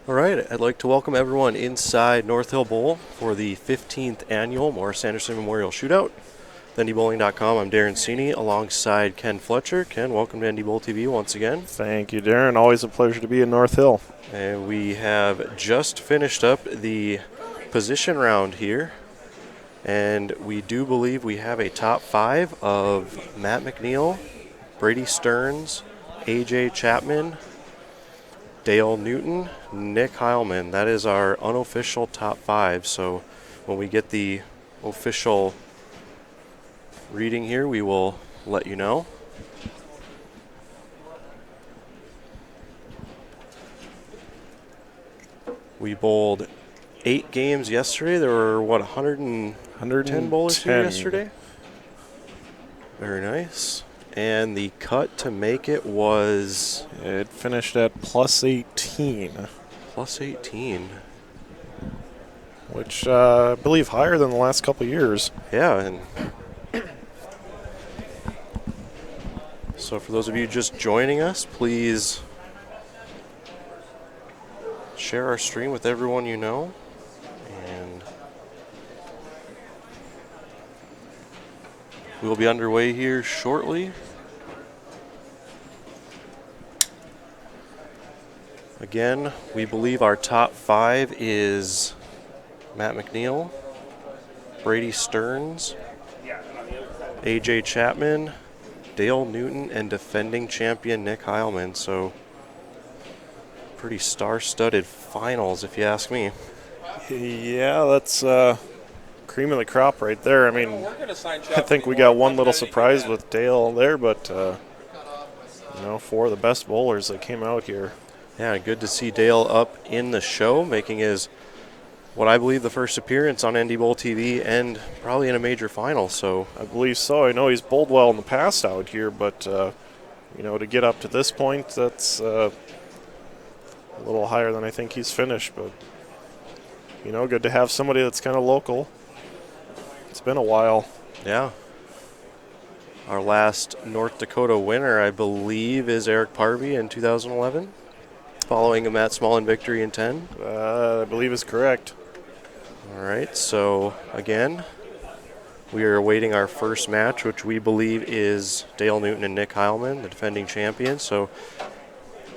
All right, I'd like to welcome everyone inside North Hill Bowl for the 15th annual Morris Anderson Memorial Shootout. NDBowling.com, I'm Darren Sini alongside Ken Fletcher. Ken, welcome to NDBowlTV once again. Thank you, Darren. Always a pleasure to be in North Hill. And we have just finished up the position round here. And we do believe we have a top five of Matt McNeil, Brady Stearns, AJ Chapman, Dale Newton, Nick Heilmann. That is our unofficial top five. So when we get the official reading here, we will let you know. We bowled 8 games yesterday. There were, 110 bowlers here yesterday? Very nice. And the cut to make it was... It finished at plus 18. Plus 18. Which I believe higher than the last couple of years. Yeah, and so for those of you just joining us, please share our stream with everyone you know. And we'll be underway here shortly. Again, we believe our top five is Matt McNeil, Brady Stearns, AJ Chapman, Dale Newton, and defending champion Nick Heilmann. So pretty star-studded finals, if you ask me. Yeah, that's cream of the crop right there. I mean, I think we got one little surprise with Dale there, but four of the best bowlers that came out here. Yeah, good to see Dale up in the show, making his, what I believe, the first appearance on NDBowlTV and probably in a major final. So I believe so. I know he's bowled well in the past out here, but to get up to this point, that's a little higher than I think he's finished. But good to have somebody that's kind of local. It's been a while. Yeah. Our last North Dakota winner, I believe, is Eric Parvey in 2011, following a Matt Smallin victory in 10. I believe is correct. All right, so again, we are awaiting our first match, which we believe is Dale Newton and Nick Heilmann, the defending champions. So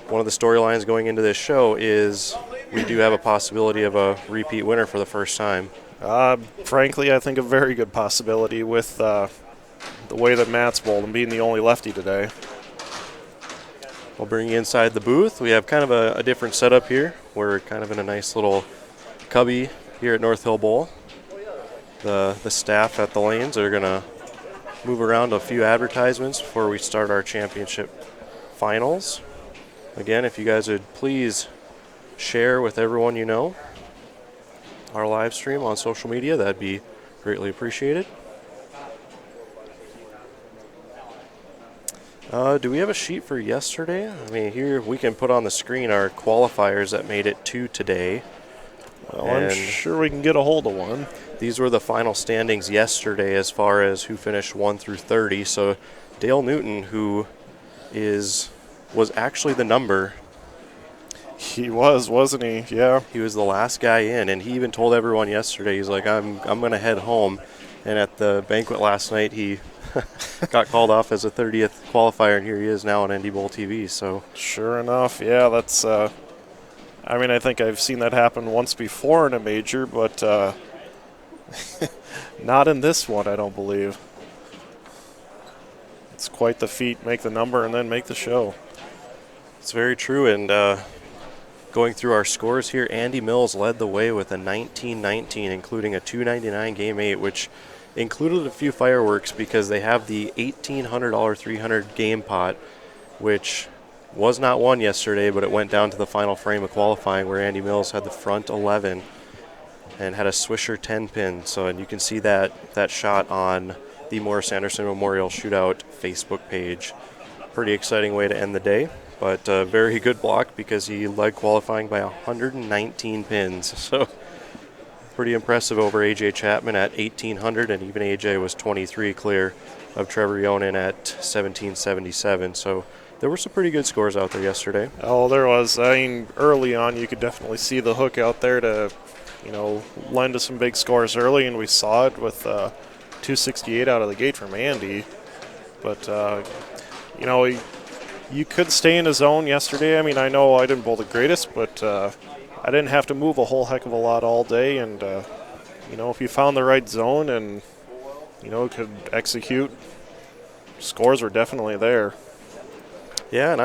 one of the storylines going into this show is we do have a possibility of a repeat winner for the first time. Frankly, I think a very good possibility with the way that Matt's bowled and being the only lefty today. We'll bring you inside the booth. We have kind of a different setup here. We're kind of in a nice little cubby here at North Hill Bowl. The staff at the lanes are going to move around a few advertisements before we start our championship finals. Again, if you guys would please share with everyone you know our live stream on social media, that'd be greatly appreciated. Do we have a sheet for yesterday? I mean, here we can put on the screen our qualifiers that made it to today. Well, I'm sure we can get a hold of one. These were the final standings yesterday as far as who finished 1 through 30. So Dale Newton, who was actually the number. He wasn't he? Yeah. He was the last guy in, and he even told everyone yesterday, he's like, I'm going to head home. And at the banquet last night, he got called off as a 30th qualifier, and here he is now on NDBowlTV. So sure enough, yeah, that's. I think I've seen that happen once before in a major, but not in this one, I don't believe. It's quite the feat. Make the number and then make the show. It's very true, and going through our scores here, Andy Mills led the way with a 19-19, including a 299 Game 8, which included a few fireworks because they have the $1,800 300 game pot, which was not won yesterday, but it went down to the final frame of qualifying where Andy Mills had the front 11 and had a Swisher 10 pin. So, and you can see that shot on the Morris Anderson Memorial Shootout Facebook page. Pretty exciting way to end the day, but a very good block because he led qualifying by 119 pins. So pretty impressive over AJ Chapman at 1,800, and even AJ was 23 clear of Trevor Yonan at 1,777. So There were some pretty good scores out there yesterday. Oh, there was. I mean, early on, you could definitely see the hook out there to, lend to some big scores early, and we saw it with 268 out of the gate from Andy. But, you could stay in a zone yesterday. I mean, I know I didn't bowl the greatest, but I didn't have to move a whole heck of a lot all day. And, if you found the right zone and, could execute, scores were definitely there. Yeah, and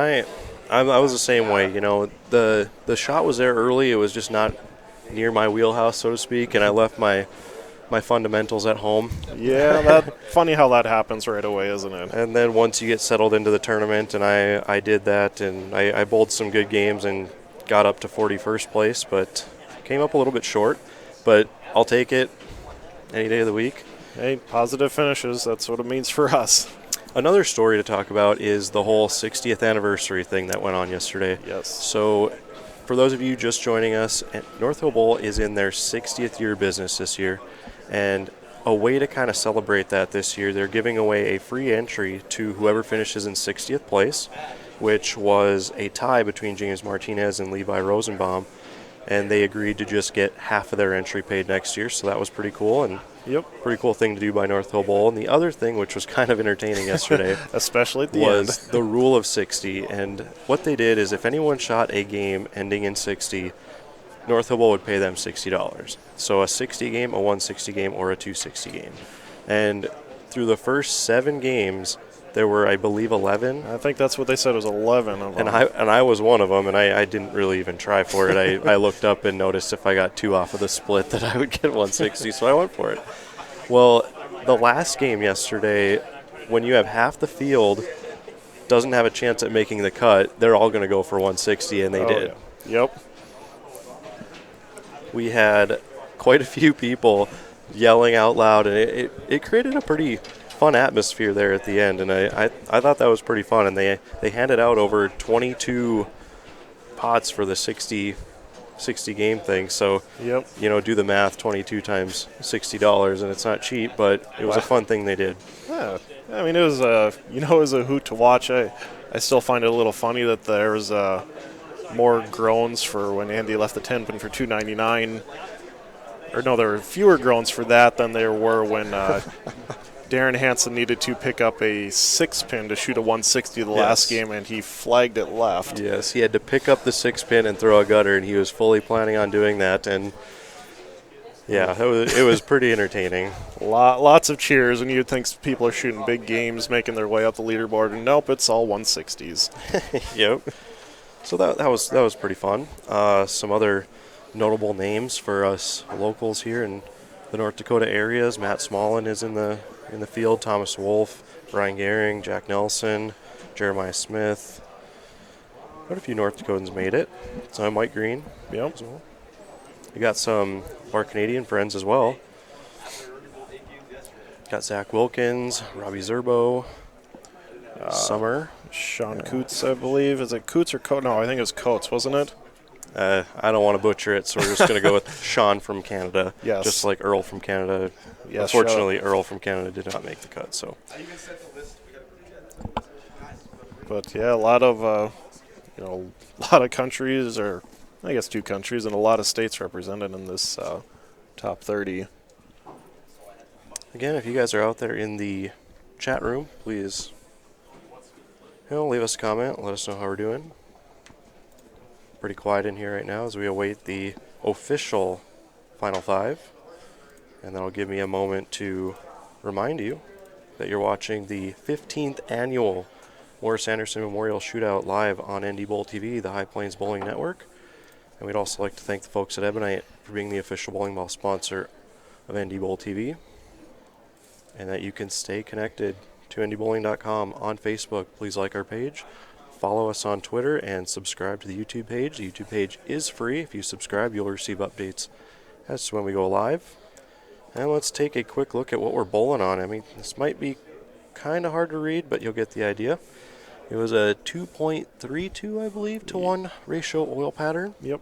I was the same way. The shot was there early. It was just not near my wheelhouse, so to speak, and I left my fundamentals at home. Yeah, funny how that happens right away, isn't it? And then once you get settled into the tournament, and I did that, and I bowled some good games and got up to 41st place, but came up a little bit short. But I'll take it any day of the week. Hey, positive finishes, that's what it means for us. Another story to talk about is the whole 60th anniversary thing that went on yesterday. Yes. So for those of you just joining us, North Hill Bowl is in their 60th year of business this year. And a way to kind of celebrate that this year, they're giving away a free entry to whoever finishes in 60th place, which was a tie between James Martinez and Levi Rosenbaum. And they agreed to just get half of their entry paid next year, so that was pretty cool. And pretty cool thing to do by North Hill Bowl. And the other thing, which was kind of entertaining yesterday, especially at the was end, the rule of 60. And what they did is if anyone shot a game ending in 60, North Hill Bowl would pay them $60. So a 60 game, a 160 game, or a 260 game. And through the first 7 games, there were, I believe, 11. I think that's what they said was 11 of them. And I was one of them, and I didn't really even try for it. I looked up and noticed if I got 2 off of the split that I would get 160, so I went for it. Well, the last game yesterday, when you have half the field doesn't have a chance at making the cut, they're all going to go for 160, and they did. Yeah. Yep. We had quite a few people yelling out loud, and it created a pretty fun atmosphere there at the end, and I thought that was pretty fun. And they handed out over 22 pots for the 60 game thing. So do the math, 22 times $60, and it's not cheap, but it was a fun thing they did. Yeah, I mean, it was it was a hoot to watch. I still find it a little funny that there was more groans for when Andy left the 10 pin for $2.99. Or no, there were fewer groans for that than there were when Darren Hansen needed to pick up a 6-pin to shoot a 160 the last game, and he flagged it left. Yes, he had to pick up the 6-pin and throw a gutter, and he was fully planning on doing that. And yeah, it was pretty entertaining. Lots of cheers, and you'd think people are shooting big games, making their way up the leaderboard, and nope, it's all 160s. Yep. So that was pretty fun. Some other notable names for us locals here in the North Dakota areas. Matt Smallin is in the field. Thomas Wolf, Brian Gehring, Jack Nelson, Jeremiah Smith. Quite a few North Dakotans made it. So Mike Green. Yep. As well. We got some of our Canadian friends as well. Got Zach Wilkins, Robbie Zerbo, Summer. Sean Coots, I believe. Is it Coots or Coates? No, I think it was Coates, wasn't it? I don't want to butcher it, so we're just going to go with Sean from Canada. Yes. Just like Earl from Canada. Yes, unfortunately, Earl from Canada did not make the cut. So. But yeah, a lot of countries, or I guess 2 countries, and a lot of states represented in this top 30. Again, if you guys are out there in the chat room, please leave us a comment. Let us know how we're doing. Pretty quiet in here right now as we await the official Final 5. And that'll give me a moment to remind you that you're watching the 15th annual Morris Anderson Memorial Shootout live on NDBowlTV, the High Plains Bowling Network. And we'd also like to thank the folks at Ebonite for being the official bowling ball sponsor of NDBowlTV. And that you can stay connected to ndbowling.com on Facebook. Please like our page. Follow us on Twitter and subscribe to the YouTube page. The YouTube page is free. If you subscribe, you'll receive updates as to when we go live. And let's take a quick look at what we're bowling on. I mean, this might be kind of hard to read, but you'll get the idea. It was a 2.32, I believe, to 1 ratio oil pattern. Yep.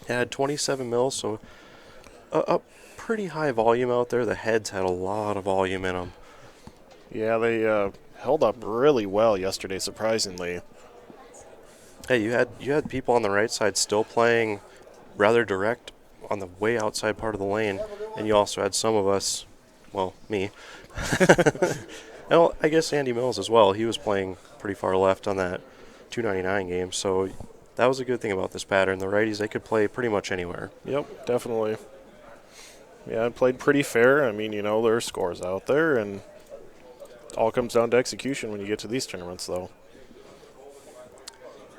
It had 27 mils, so a pretty high volume out there. The heads had a lot of volume in them. Yeah, they held up really well yesterday, surprisingly. Hey, you had people on the right side still playing rather direct on the way outside part of the lane, and you also had some of us, well, me. And I guess Andy Mills as well. He was playing pretty far left on that 299 game, so that was a good thing about this pattern. The righties, they could play pretty much anywhere. Yep, definitely. Yeah, it played pretty fair. I mean, there are scores out there, and it all comes down to execution when you get to these tournaments, though.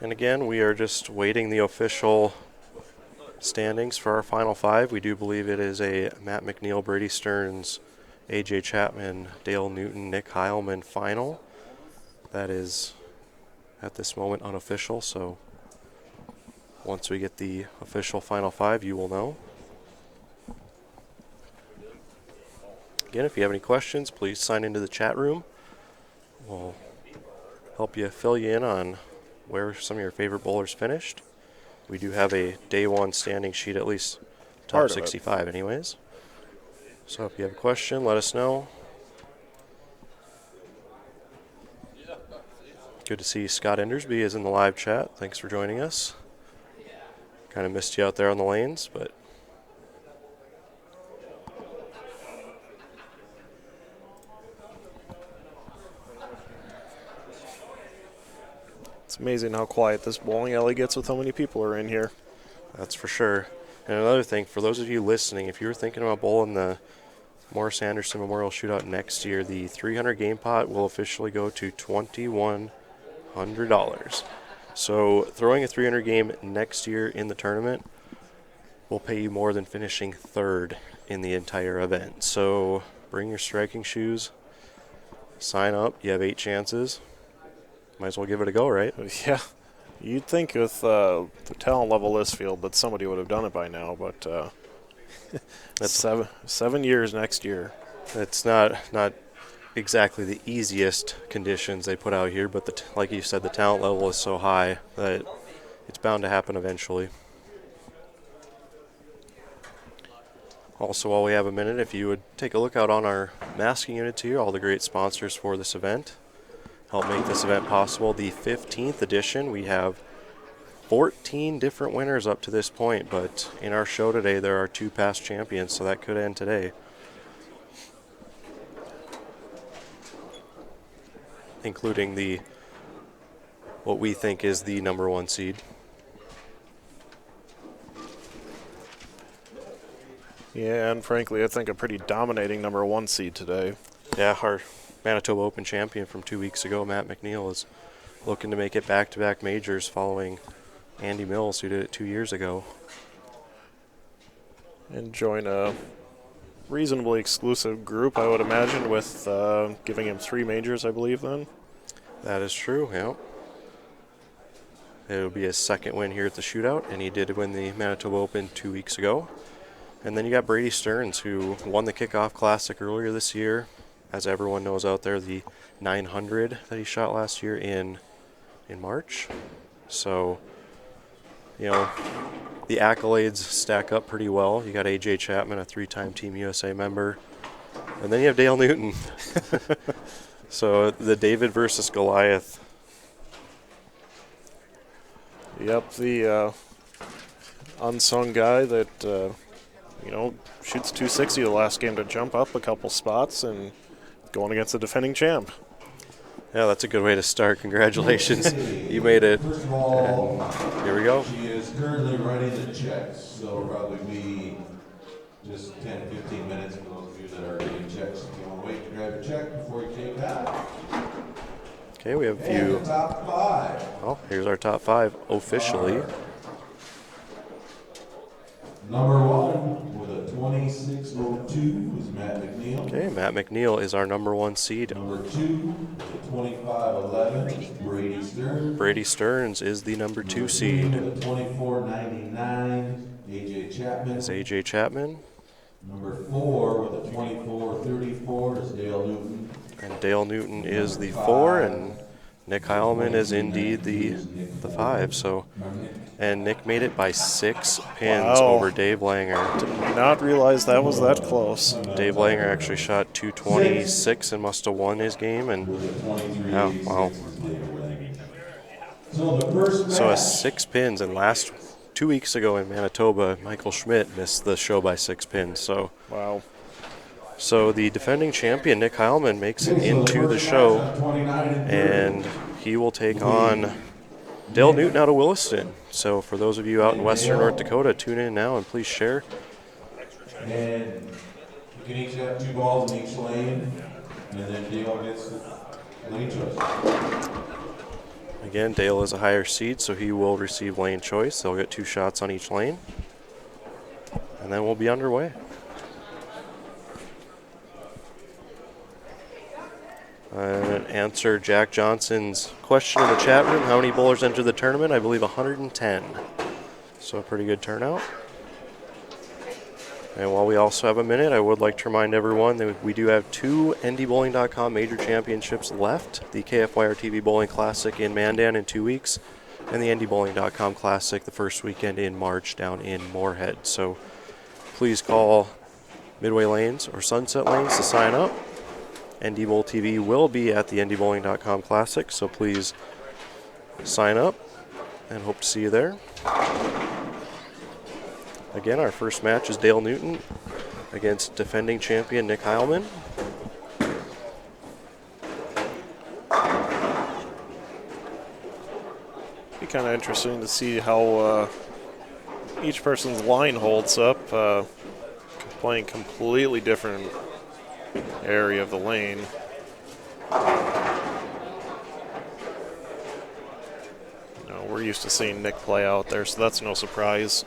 And again, we are just waiting the official standings for our final five. We do believe it is a Matt McNeil, Brady Stearns, AJ Chapman, Dale Newton, Nick Heilmann final. That is at this moment unofficial, so once we get the official final five, you will know. Again, if you have any questions, please sign into the chat room. We'll help you fill you in on where some of your favorite bowlers finished. We do have a day one standing sheet, at least top 65 anyways. So if you have a question, let us know. Good to see Scott Endersby is in the live chat. Thanks for joining us. Kind of missed you out there on the lanes, but It's amazing how quiet this bowling alley gets with how many people are in here. that's for sure. And another thing, for those of you listening, if you're thinking about bowling the Morris Anderson Memorial Shootout next year, the 300 game pot will officially go to $2,100. So throwing a 300 game next year in the tournament will pay you more than finishing third in the entire event. So bring your striking shoes, sign up. You have 8 chances. Might as well give it a go, right? Yeah, you'd think with the talent level of this field that somebody would have done it by now, but that's 7 years next year. It's not exactly the easiest conditions they put out here, but like you said, the talent level is so high that it's bound to happen eventually. Also, while we have a minute, if you would take a look out on our masking units here, all the great sponsors for this event help make this event possible. The 15th edition, we have 14 different winners up to this point, but in our show today there are 2 past champions, so that could end today. Including what we think is the number 1 seed. Yeah, and frankly, I think a pretty dominating number 1 seed today. Yeah, our Manitoba Open champion from 2 weeks ago, Matt McNeil, is looking to make it back-to-back majors following Andy Mills, who did it 2 years ago. And join a reasonably exclusive group, I would imagine, with giving him 3 majors, I believe, then. That is true, yeah. It'll be his second win here at the Shootout, and he did win the Manitoba Open 2 weeks ago. And then you got Brady Stearns, who won the Kickoff Classic earlier this year. As everyone knows out there, the 900 that he shot last year in March. So, the accolades stack up pretty well. You got AJ Chapman, a 3-time Team USA member. And then you have Dale Newton. So the David versus Goliath. Yep, the unsung guy that, shoots 260 the last game to jump up a couple spots and going against the defending champ. Yeah, that's a good way to start. Congratulations. You made it. First of all, and here we go. She is currently writing the checks, so it'll probably be just 10, 15 minutes for those of you that are getting checks. If you want to wait to grab a check before you take that. Okay, we have a And few. the top 5. Well, here's our top 5 officially. Number 1 with a 26.02 is Matt McNeil. Okay, Matt McNeil is our number 1 seed. Number 2 with a 25.11 is Brady Stearns. Brady Stearns is the number 2 seed. With a 24.99 AJ Chapman. Is AJ Chapman. Number 4 with a 24.34 is Dale Newton. And Dale Newton is the 4, and Nick Heilmann is indeed the 5. So, and Nick made it by 6 pins over Dave Langer. Did not realize that was that close. Dave Langer actually shot 226 and must have won his game. And yeah, wow. So a 6 pins, and 2 weeks ago in Manitoba, Michael Schmidt missed the show by 6 pins. So wow. So the defending champion, Nick Heilmann, makes it into the show, and he will take on Dale Newton out of Williston. So for those of you out in western North Dakota, tune in now and please share. And you can each have 2 balls in each lane, and then Dale gets the lane choice. Again, Dale is a higher seed, so he will receive lane choice. They'll get 2 shots on each lane, and then we'll be underway. Answer Jack Johnson's question in the chat room. How many bowlers entered the tournament? I believe 110. So a pretty good turnout. And while we also have a minute, I would like to remind everyone that we do have 2 NDBowling.com major championships left. The KFYR TV Bowling Classic in Mandan in 2 weeks, and the NDBowling.com Classic the first weekend in March down in Moorhead. So please call Midway Lanes or Sunset Lanes to sign up. NDBowlTV will be at the NDBowling.com Classic, so please sign up and hope to see you there. Again, our first match is Dale Newton against defending champion Nick Heilmann. Be kind of interesting to see how each person's line holds up. Playing completely different area of the lane. We're used to seeing Nick play out there, so that's no surprise.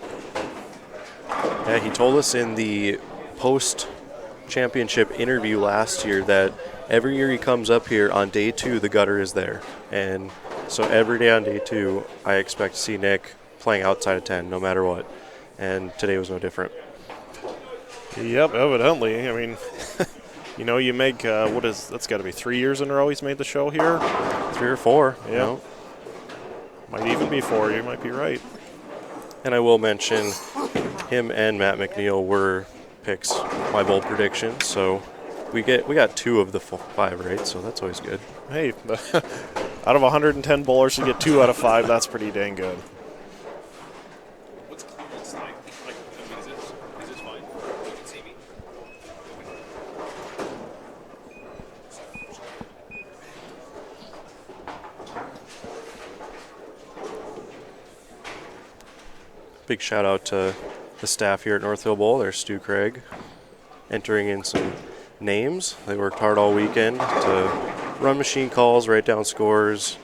Yeah, he told us in the post-championship interview last year that every year he comes up here on day 2, the gutter is there. And so every day on day 2, I expect to see Nick playing outside of 10, no matter what. And today was no different. Yep, evidently. I mean, you make, that's got to be 3 years in a row he's made the show here? 3 or 4. Yeah. You know. Might even be 4, you might be right. And I will mention him and Matt McNeil were picks, my bold predictions. So we got 2 of the 5 right, so that's always good. Hey, out of 110 bowlers to get 2 out of 5, that's pretty dang good. Big shout out to the staff here at Northville Bowl. There's Stu Craig entering in some names. They worked hard all weekend to run machine calls, write down scores,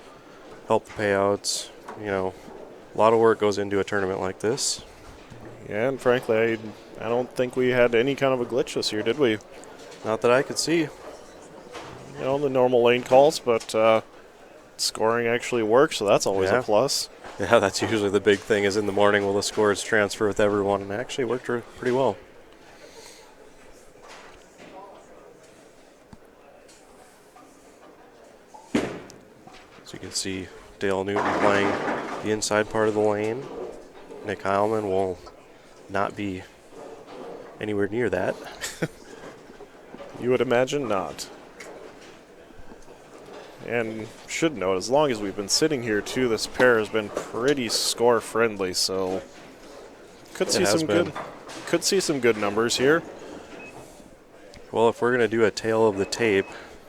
help the payouts. A lot of work goes into a tournament like this. Yeah, and frankly, I don't think we had any kind of a glitch this year, did we? Not that I could see. The normal lane calls, but scoring actually works, so that's always a plus. Yeah, that's usually the big thing, is in the morning will the scores transfer with everyone, and it actually worked pretty well. So you can see Dale Newton playing the inside part of the lane. Nick Heilmann will not be anywhere near that. You would imagine not. And should note, as long as we've been sitting here too, this pair has been pretty score friendly, so could see some good numbers here. Well, if we're going to do a tale of the tape,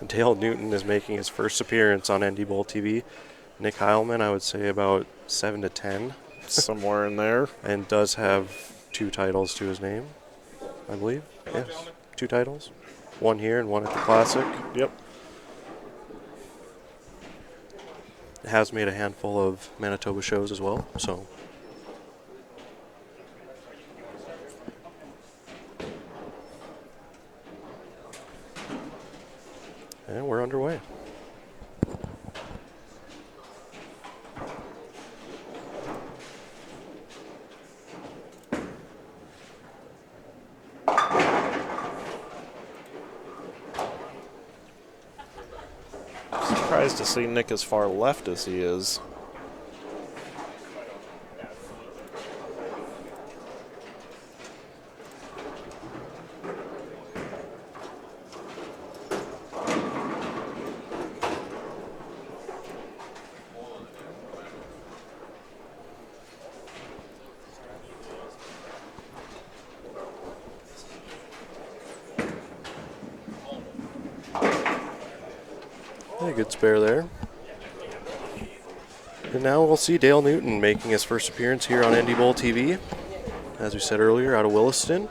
Dale Newton is making his first appearance on NDBowlTV. Nick Heilmann, I would say about 7 to 10. Somewhere in there. And does have 2 titles to his name, I believe. Yes, 2 titles. 1 here and 1 at the Classic. Yep. Has made a handful of Manitoba shows as well, so. And we're underway. surprised to see Nick as far left as he is. A good spare there. And now we'll see Dale Newton making his first appearance here on NDBowlTV. As we said earlier, out of Williston.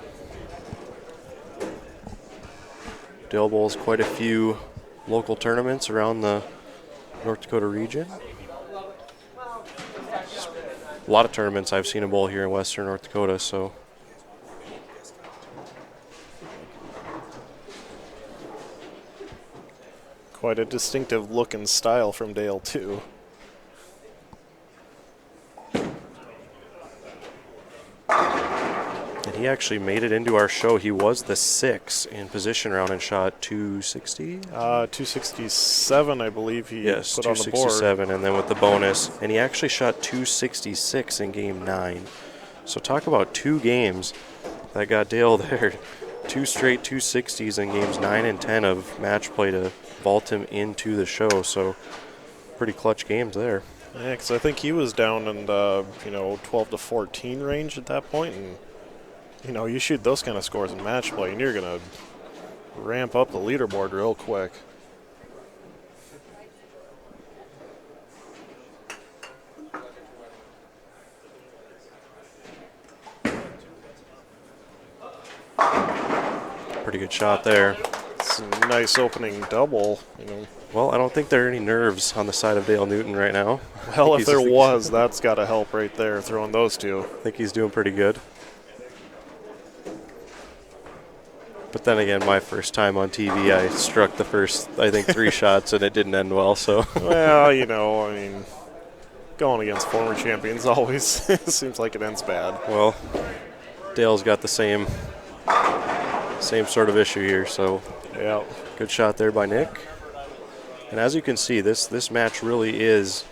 Dale bowls quite a few local tournaments around the North Dakota region. A lot of tournaments I've seen him bowl here in Western North Dakota, so. Quite a distinctive look and style from Dale, too. And he actually made it into our show. He was the 6 in position round and shot 260. 267, I believe he Yes, put on the board. 267, and then with the bonus. And he actually shot 266 in game 9. So talk about 2 games that got Dale there. 2 straight 260s in games 9 and 10 of match play to vault him into the show. So pretty clutch games there. Yeah, because I think he was down in the 12 to 14 range at that point, and you shoot those kind of scores in match play, and you're gonna ramp up the leaderboard real quick. Pretty good shot there. It's a nice opening double. Well, I don't think there are any nerves on the side of Dale Newton right now. Well, if there was, that's got to help right there, throwing those two. I think he's doing pretty good. But then again, my first time on TV, I struck the first, I think, 3 shots, and it didn't end well, so. Well, going against former champions always seems like it ends bad. Well, Dale's got the same sort of issue here, so. Yeah. Good shot there by Nick. And as you can see, this match really is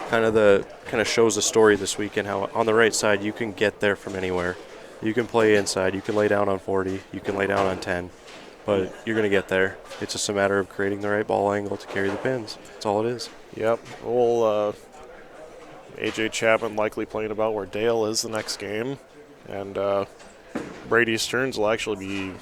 kind of shows the story this weekend, how on the right side you can get there from anywhere. You can play inside, you can lay down on 40, you can lay down on 10, but you're going to get there. It's just a matter of creating the right ball angle to carry the pins. That's all it is. Yep. Well, AJ Chapman likely playing about where Dale is the next game, and Brady Stearns will actually be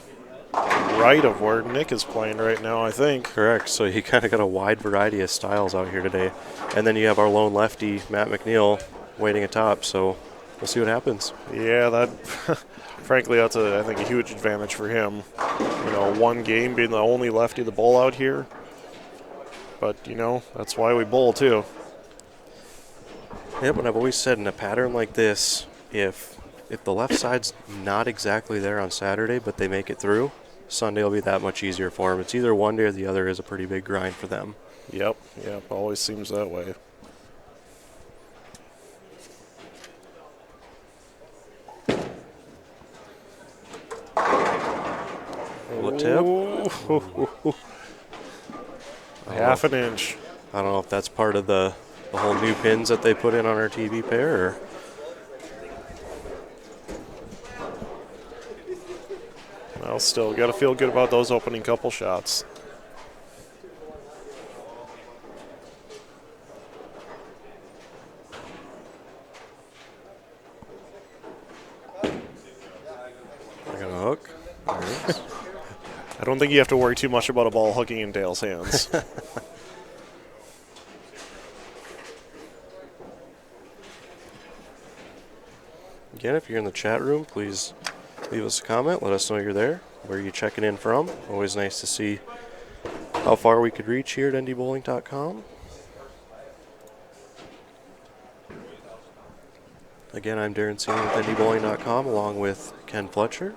right of where Nick is playing right now, I think. Correct. So you kind of got a wide variety of styles out here today. And then you have our lone lefty, Matt McNeil, waiting atop, so we'll see what happens. Yeah, that frankly, that's I think a huge advantage for him. One game being the only lefty to bowl out here. But, that's why we bowl too. Yep, and I've always said in a pattern like this, if the left side's not exactly there on Saturday, but they make it through, Sunday will be that much easier for them. It's either one day or the other is a pretty big grind for them. Yep, always seems that way. Little tip. Half an inch. I don't know if that's part of the whole new pins that they put in on our TV pair, or well, still got to feel good about those opening couple shots. they're going to hook. There it is. I don't think you have to worry too much about a ball hooking in Dale's hands. Again, if you're in the chat room, please leave us a comment. Let us know you're there. Where are you checking in from? Always nice to see how far we could reach here at NDBowling.com. Again, I'm Darren Seeley with NDBowling.com along with Ken Fletcher,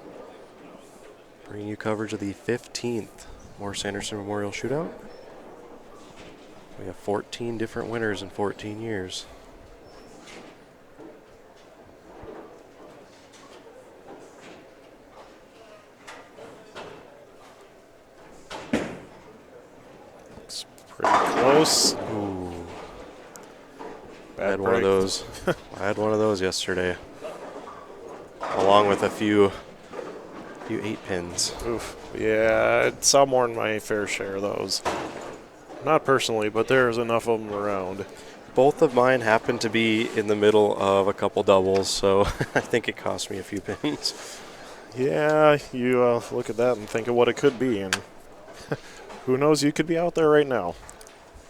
bringing you coverage of the 15th Morris Anderson Memorial Shootout. We have 14 different winners in 14 years. Pretty close. Ooh. I Bad had one of break. those. I had one of those yesterday, along with a few 8-pins. Oof. Yeah, I saw more than my fair share of those. Not personally, but there's enough of them around. Both of mine happened to be in the middle of a couple doubles, so I think it cost me a few pins. Yeah, you look at that and think of what it could be, and who knows, you could be out there right now.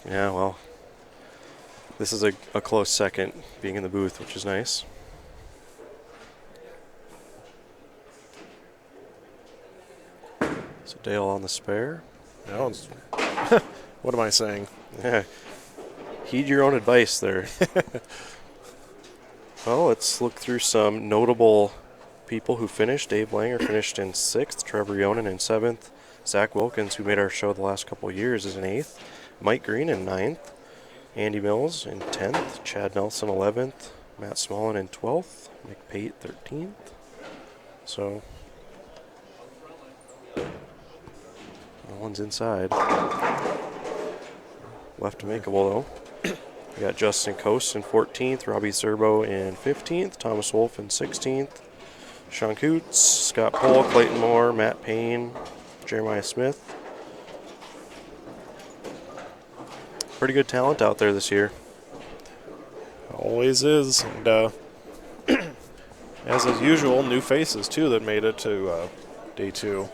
Yeah, well, this is a close second, being in the booth, which is nice. So Dale on the spare. No, what am I saying? Yeah. Heed your own advice there. Well, let's look through some notable people who finished. Dave Langer finished in 6th, Trevor Yonan in 7th, Zach Wilkins, who made our show the last couple of years, is in 8th, Mike Green in 9th, Andy Mills in 10th, Chad Nelson 11th, Matt Smallin in 12th, Nick Pate 13th. So, no one's inside. Left to makeable, though. We got Justin Coast in 14th, Robbie Zerbo in 15th, Thomas Wolf in 16th, Sean Coots, Scott Pohl, Clayton Moore, Matt Payne, Jeremiah Smith. Pretty good talent out there this year. Always is. And as is usual, new faces, too, that made it to day 2.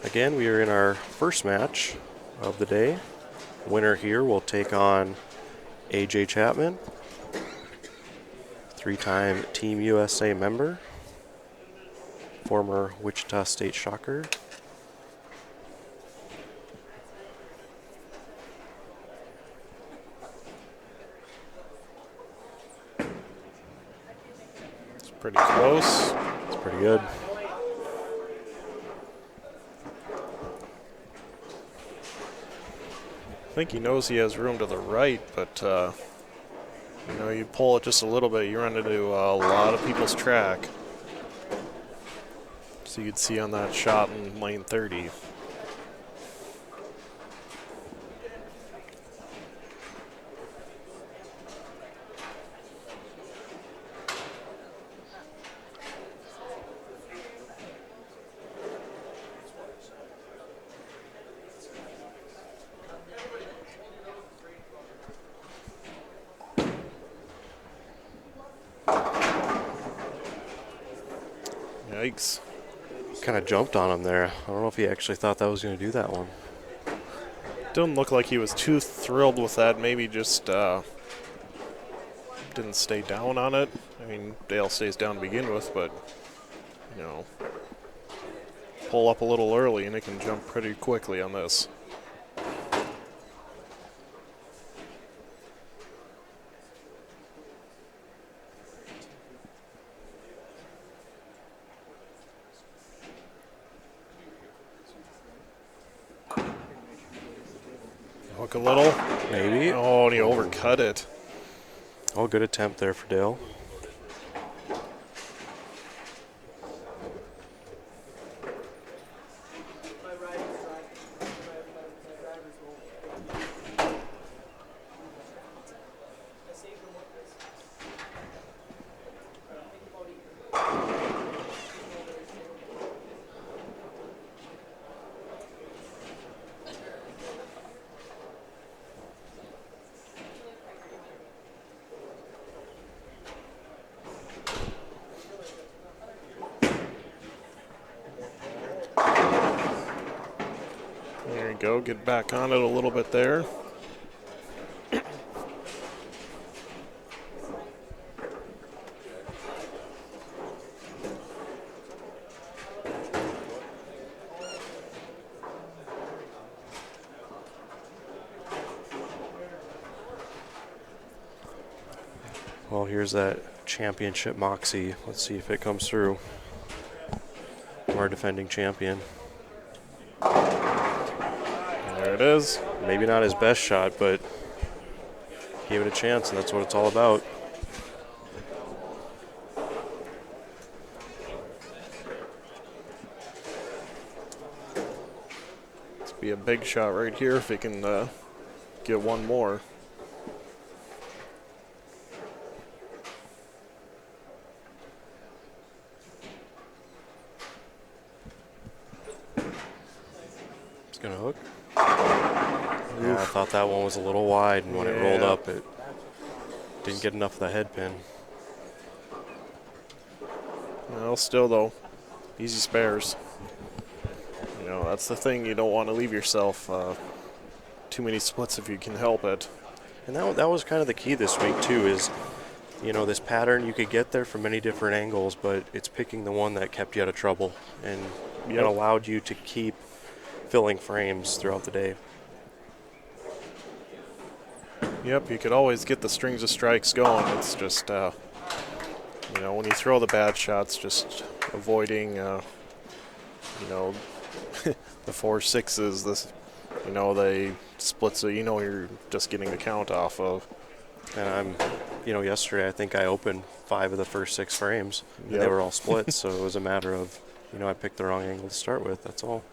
Again, we are in our first match of the day. Winner here will take on AJ Chapman, 3-time Team USA member, former Wichita State Shocker. It's pretty close. It's pretty good. I think he knows he has room to the right, but you pull it just a little bit, you run into a lot of people's track. So you could see on that shot in lane 30. Yikes. Kind of jumped on him there. I don't know if he actually thought that was going to do that one. Didn't look like he was too thrilled with that. Maybe just didn't stay down on it. I mean, Dale stays down to begin with, but, pull up a little early and it can jump pretty quickly on this. Hook a little. Maybe. Oh, and he overcut it. Oh, good attempt there for Dale. There you go. Get back on it a little bit there. Well, here's that championship moxie. Let's see if it comes through. Our defending champion. There it is. Maybe not his best shot, but gave it a chance, and that's what it's all about. Be a big shot right here if he can get one more. It's going to hook. Yeah, I thought that one was a little wide, and when it rolled up, it didn't get enough of the head pin. Well, still though, easy spares. You know, that's the thing. You don't want to leave yourself too many splits if you can help it. And that was kind of the key this week too, is, you know, this pattern, you could get there from many different angles, but it's picking the one that kept you out of trouble and it allowed you to keep filling frames throughout the day. Yep, you could always get the strings of strikes going. It's just, you know, when you throw the bad shots, just avoiding, you know, the 4-6s, this, you know, they split, so you know you're just getting the count off of. And you know, yesterday I think I opened 5 of the first 6 frames, and they were all split, so it was a matter of, you know, I picked the wrong angle to start with, that's all.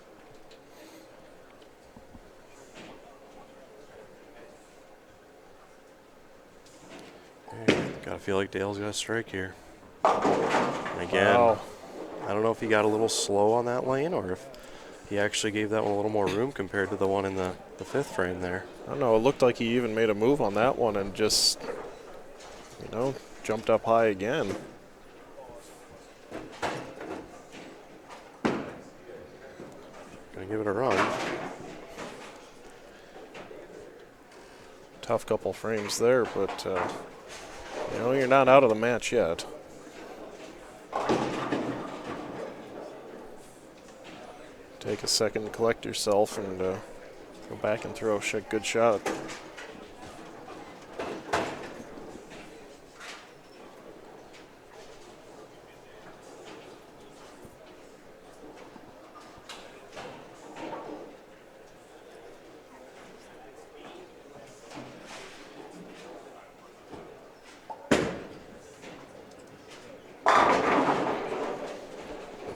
Gotta feel like Dale's got a strike here. And again, I don't know if he got a little slow on that lane or if he actually gave that one a little more room compared to the one in the 5th frame there. I don't know, it looked like he even made a move on that one and just, you know, jumped up high again. Gonna give it a run. Tough couple frames there, but you know, you're not out of the match yet. Take a second to collect yourself and go back and throw a good shot.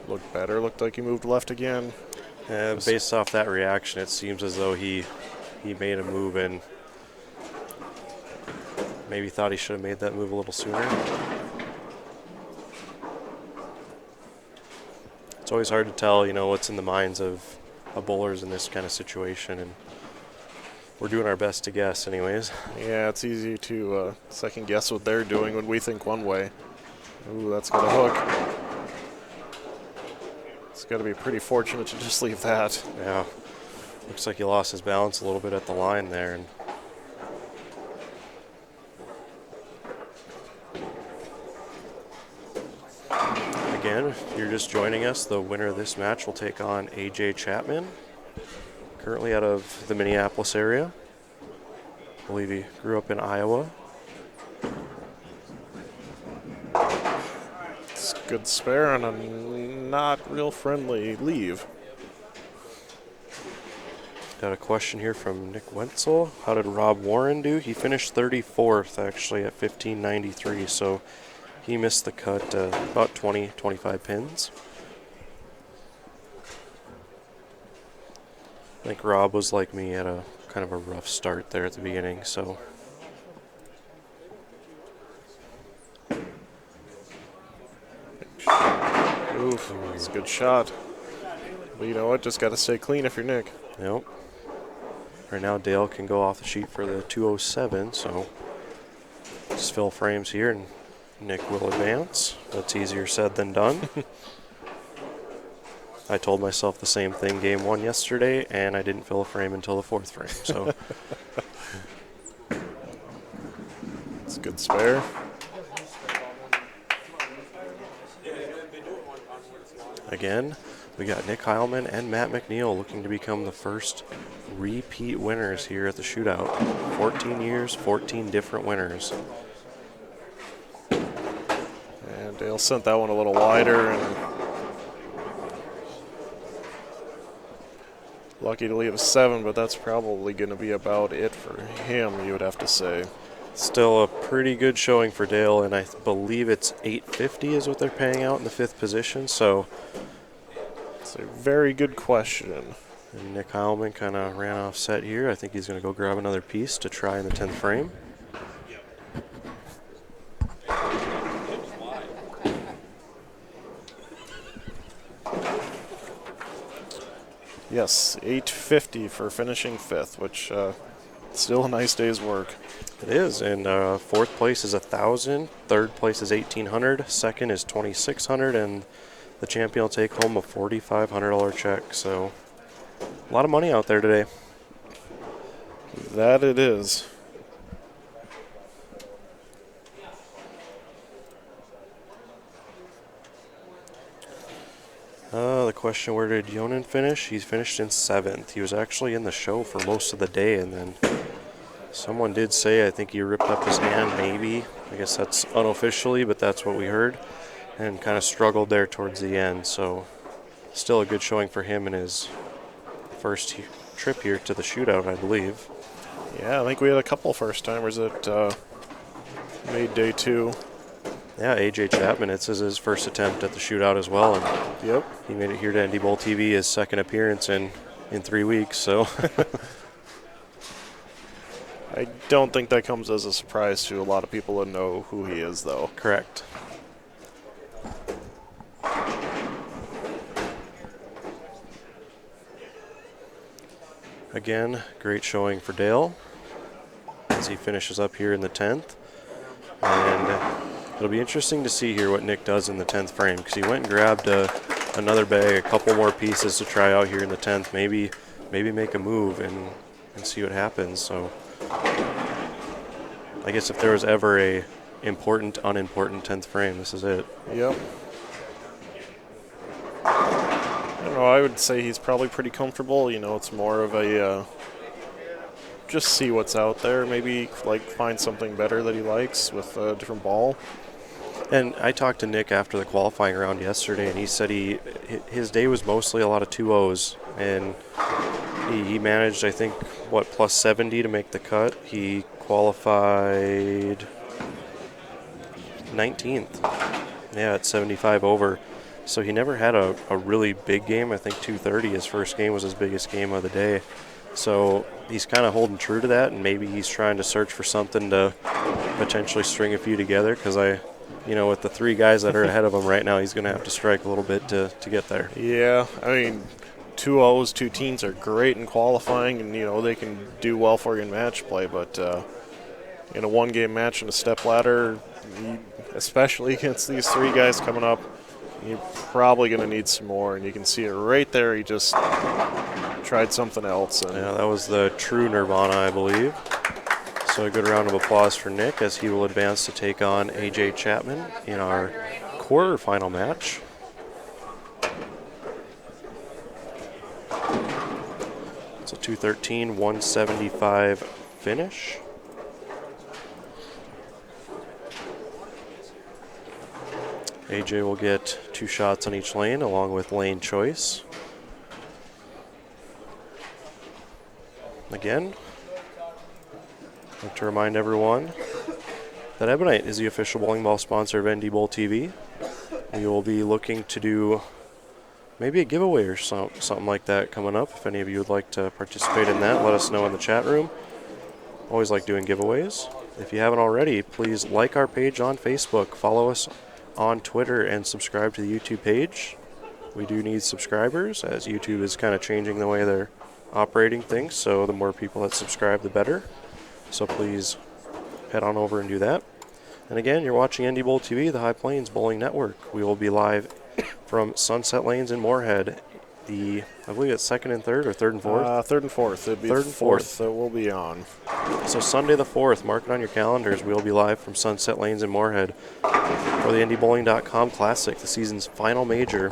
Looked better, looked like he moved left again. Based off that reaction, it seems as though he made a move and maybe thought he should have made that move a little sooner. It's always hard to tell, you know, what's in the minds of bowlers in this kind of situation, and we're doing our best to guess anyways. Yeah, it's easy to second guess what they're doing when we think one way. Ooh, that's got a hook. It's got to be pretty fortunate to just leave that. Yeah, looks like he lost his balance a little bit at the line there. And again, if you're just joining us, the winner of this match will take on AJ Chapman, currently out of the Minneapolis area. I believe he grew up in Iowa. It's a good spare on a not real friendly leave. Got a question here from Nick Wentzel. How did Rob Warren do? He finished 34th actually at 1593, so he missed the cut about 20-25 pins. I think Rob was like me, at a kind of a rough start there at the beginning, so. Oof, that's a good shot. But you know what, just got to stay clean if you're Nick. Yep. Right now Dale can go off the sheet for the 207, so just fill frames here and Nick will advance. That's easier said than done. I told myself the same thing game 1 yesterday, and I didn't fill a frame until the 4th frame, so. It's a good spare. Again, we got Nick Heilmann and Matt McNeil looking to become the first repeat winners here at the Shootout. 14 years, 14 different winners. And Dale sent that one a little wider, and lucky to leave a 7, but that's probably going to be about it for him, you would have to say. Still a pretty good showing for Dale, and I believe it's $850 is what they're paying out in the 5th position, so. It's a very good question. And Nick Heilmann kind of ran off set here. I think he's going to go grab another piece to try in the 10th frame. Yes, 850 for finishing 5th, which still a nice day's work. It is, and 4th place is 1,000, 3rd place is 1,800, 2nd is 2,600, and the champion will take home a $4,500 check. So a lot of money out there today. That it is. The question, where did Yonan finish? He finished in 7th. He was actually in the show for most of the day, and then someone did say, I think he ripped up his hand, maybe. I guess that's unofficially, but that's what we heard. And kind of struggled there towards the end, so still a good showing for him in his first trip here to the shootout, I believe. Yeah, I think we had a couple first-timers that made day 2. Yeah, AJ Chapman, it's his first attempt at the shootout as well, and Yep. he made it here to NDBowlTV, his second appearance in 3 weeks, so. I don't think that comes as a surprise to a lot of people that know who he is, though. Correct. Again, great showing for Dale as he finishes up here in the 10th. And it'll be interesting to see here what Nick does in the 10th frame, because he went and grabbed another bag, a couple more pieces to try out here in the 10th. Maybe make a move and see what happens. So I guess if there was ever a important, unimportant 10th frame, this is it. Yep. I don't know, I would say he's probably pretty comfortable. You know, it's more of a just see what's out there. Maybe like find something better that he likes with a different ball. And I talked to Nick after the qualifying round yesterday, and he said his day was mostly a lot of 2-0s, and he managed, I think, plus 70 to make the cut. He qualified 19th, yeah, at 75 over. So he never had a really big game. I think 230, his first game, was his biggest game of the day. So he's kind of holding true to that, and maybe he's trying to search for something to potentially string a few together, because with the 3 guys that are ahead of him right now, he's going to have to strike a little bit to get there. Yeah, I mean, 2-0s, 2 teens are great in qualifying, and, they can do well for you in match play, but in a one-game match in a step ladder, especially against these 3 guys coming up, you're probably going to need some more, and you can see it right there. He just tried something else. And yeah, that was the true Nirvana, I believe. So a good round of applause for Nick as he will advance to take on AJ Chapman in our quarterfinal match. It's a 213, 175 finish. AJ will get 2 shots on each lane along with lane choice. Again, I'd like to remind everyone that Ebonite is the official bowling ball sponsor of NDBowlTV. We will be looking to do maybe a giveaway or something like that coming up. If any of you would like to participate in that, let us know in the chat room. Always like doing giveaways. If you haven't already, please like our page on Facebook, follow us on Twitter, and subscribe to the YouTube page. We do need subscribers, as YouTube is kind of changing the way they're operating things, so the more people that subscribe, the better. So please head on over and do that. And again, you're watching NDBowlTV, the High Plains Bowling Network. We will be live from Sunset Lanes in Moorhead. I believe it's 2nd and 3rd, or 3rd and 4th? 3rd and 4th. It'd be 3rd and 4th that we'll be on. So Sunday the 4th, mark it on your calendars. We'll be live from Sunset Lanes in Moorhead for the NDBowling.com Classic, the season's final major,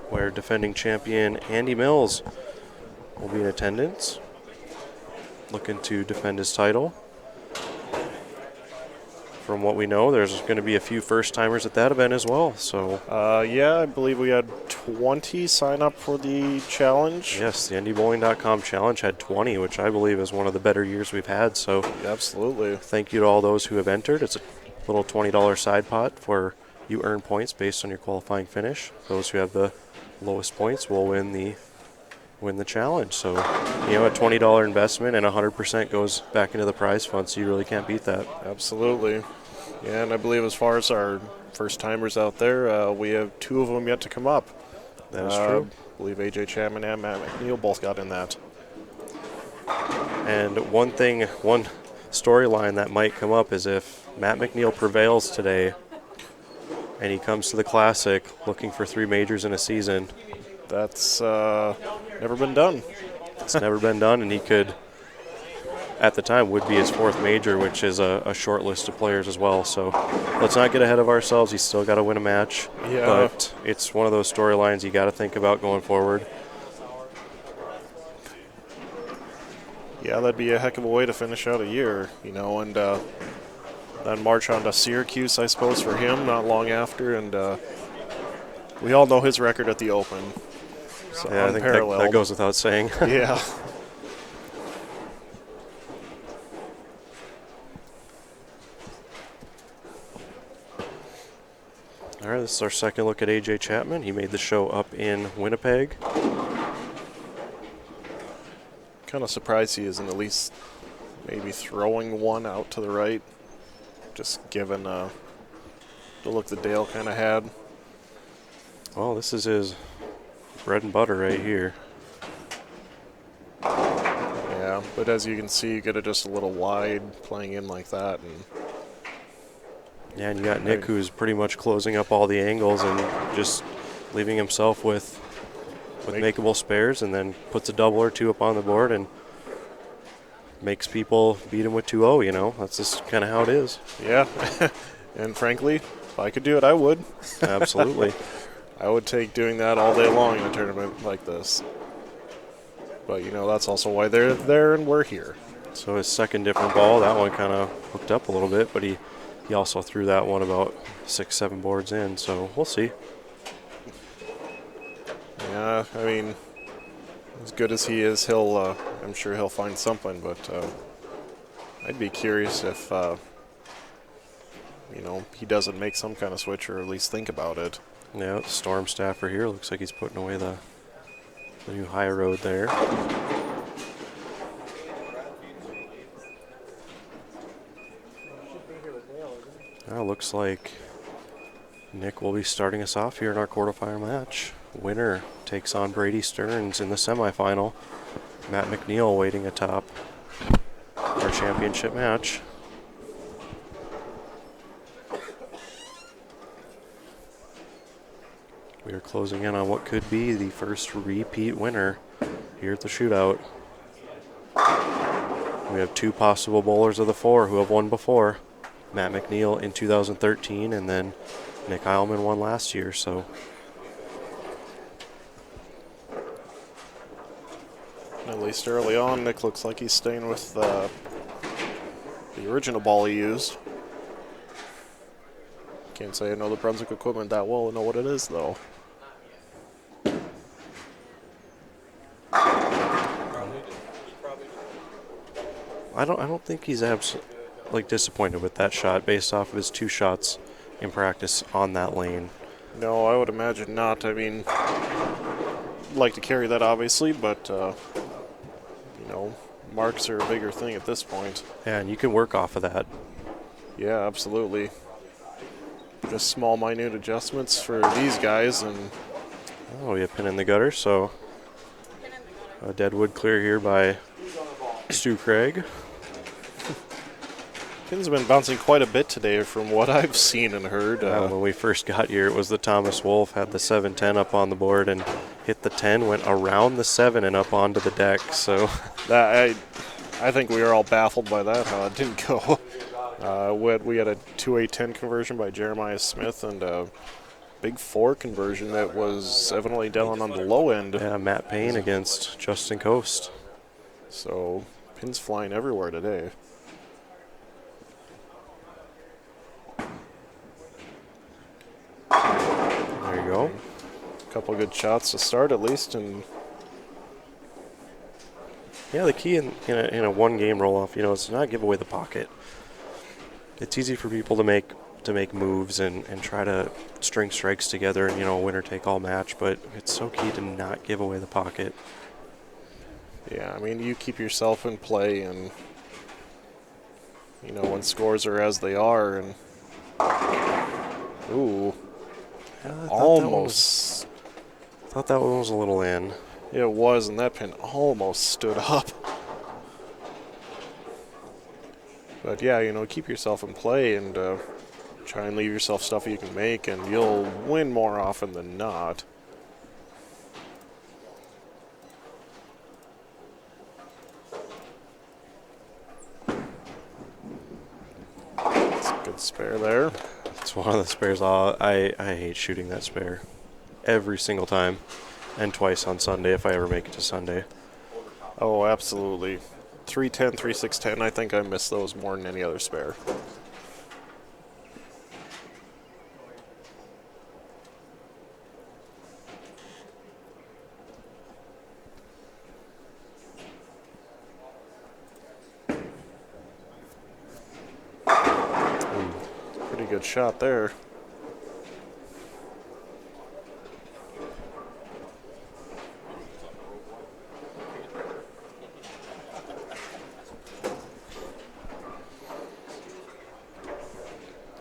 where defending champion Andy Mills will be in attendance, looking to defend his title. From what we know, there's going to be a few first-timers at that event as well. So, yeah, I believe we had 20 sign up for the challenge. Yes, the NDBowling.com challenge had 20, which I believe is one of the better years we've had. So, absolutely. Thank you to all those who have entered. It's a little $20 side pot where you earn points based on your qualifying finish. Those who have the lowest points will win win the challenge. So, you know, a $20 investment and 100% goes back into the prize fund, so you really can't beat that. Absolutely. Yeah, and I believe as far as our first-timers out there, we have 2 of them yet to come up. That is true. I believe AJ Chapman and Matt McNeil both got in that. And one storyline that might come up is if Matt McNeil prevails today and he comes to the Classic looking for 3 majors in a season. That's never been done. It's never been done, and he could, at the time, would be his 4th major, which is a short list of players as well. So let's not get ahead of ourselves. He's still got to win a match. Yeah. But it's one of those storylines you got to think about going forward. Yeah, that'd be a heck of a way to finish out a year, you know, and then march on to Syracuse, I suppose, for him not long after. And we all know his record at the Open. So Yeah, I think that goes without saying. Yeah. All right, this is our second look at AJ Chapman. He made the show up in Winnipeg. Kind of surprised he isn't at least maybe throwing one out to the right, just given the look that Dale kind of had. Well, this is his bread and butter right here. Yeah, but as you can see, you get it just a little wide playing in like that. And yeah, and you got Nick, who's pretty much closing up all the angles and just leaving himself with makeable spares, and then puts a double or 2 up on the board and makes people beat him with 2-0, you know. That's just kind of how it is. Yeah, and frankly, if I could do it, I would. Absolutely. I would take doing that all day long in a tournament like this. But, you know, that's also why they're there and we're here. So his second different ball, that one kind of hooked up a little bit, but he also threw that one about 6-7 boards in, so we'll see. Yeah, I mean, as good as he is, I'm sure he'll find something, but I'd be curious if, you know, he doesn't make some kind of switch or at least think about it. Yeah, Storm Staffer here. Looks like he's putting away the new high road there. Looks like Nick will be starting us off here in our quarterfinal match. Winner takes on Brady Stearns in the semifinal. Matt McNeil waiting atop our championship match. We are closing in on what could be the first repeat winner here at the Shootout. We have 2 possible bowlers of the 4 who have won before. Matt McNeil in 2013, and then Nick Heilmann won last year, so. At least early on, Nick looks like he's staying with the original ball he used. Can't say I know the Brunswick equipment that well. I know what it is, though. I don't think he's disappointed with that shot based off of his 2 shots in practice on that lane. No, I would imagine not. I mean, like to carry that obviously, but you know, marks are a bigger thing at this point. Yeah, and you can work off of that. Yeah, absolutely. Just small, minute adjustments for these guys, and we have pin in the gutter, so a deadwood clear here by Stu Craig. Pins have been bouncing quite a bit today from what I've seen and heard. When we first got here, it was the Thomas Wolf, had the 7-10 up on the board and hit the 10, went around the 7 and up onto the deck. So that I think we were all baffled by that, how it didn't go. We had a 2-8-10 conversion by Jeremiah Smith and a big 4 conversion that was evidently down on the low end. Yeah, Matt Payne against Justin Coast. So pins flying everywhere today. There you go. A couple good shots to start at least, and yeah, the key in a 1-game roll-off, is to not give away the pocket. It's easy for people to make moves and try to string strikes together and, winner take all match, but it's so key to not give away the pocket. Yeah, I mean, you keep yourself in play, and you know when scores are as they are, and ooh, Yeah, almost. thought that one was a little in. It was, and that pin almost stood up. But yeah, you know, keep yourself in play and try and leave yourself stuff you can make, and you'll win more often than not. It's a good spare there. It's one of the spares. I hate shooting that spare every single time, and twice on Sunday if I ever make it to Sunday. Oh, absolutely. 310, 3610, I think I miss those more than any other spare. Pretty good shot there.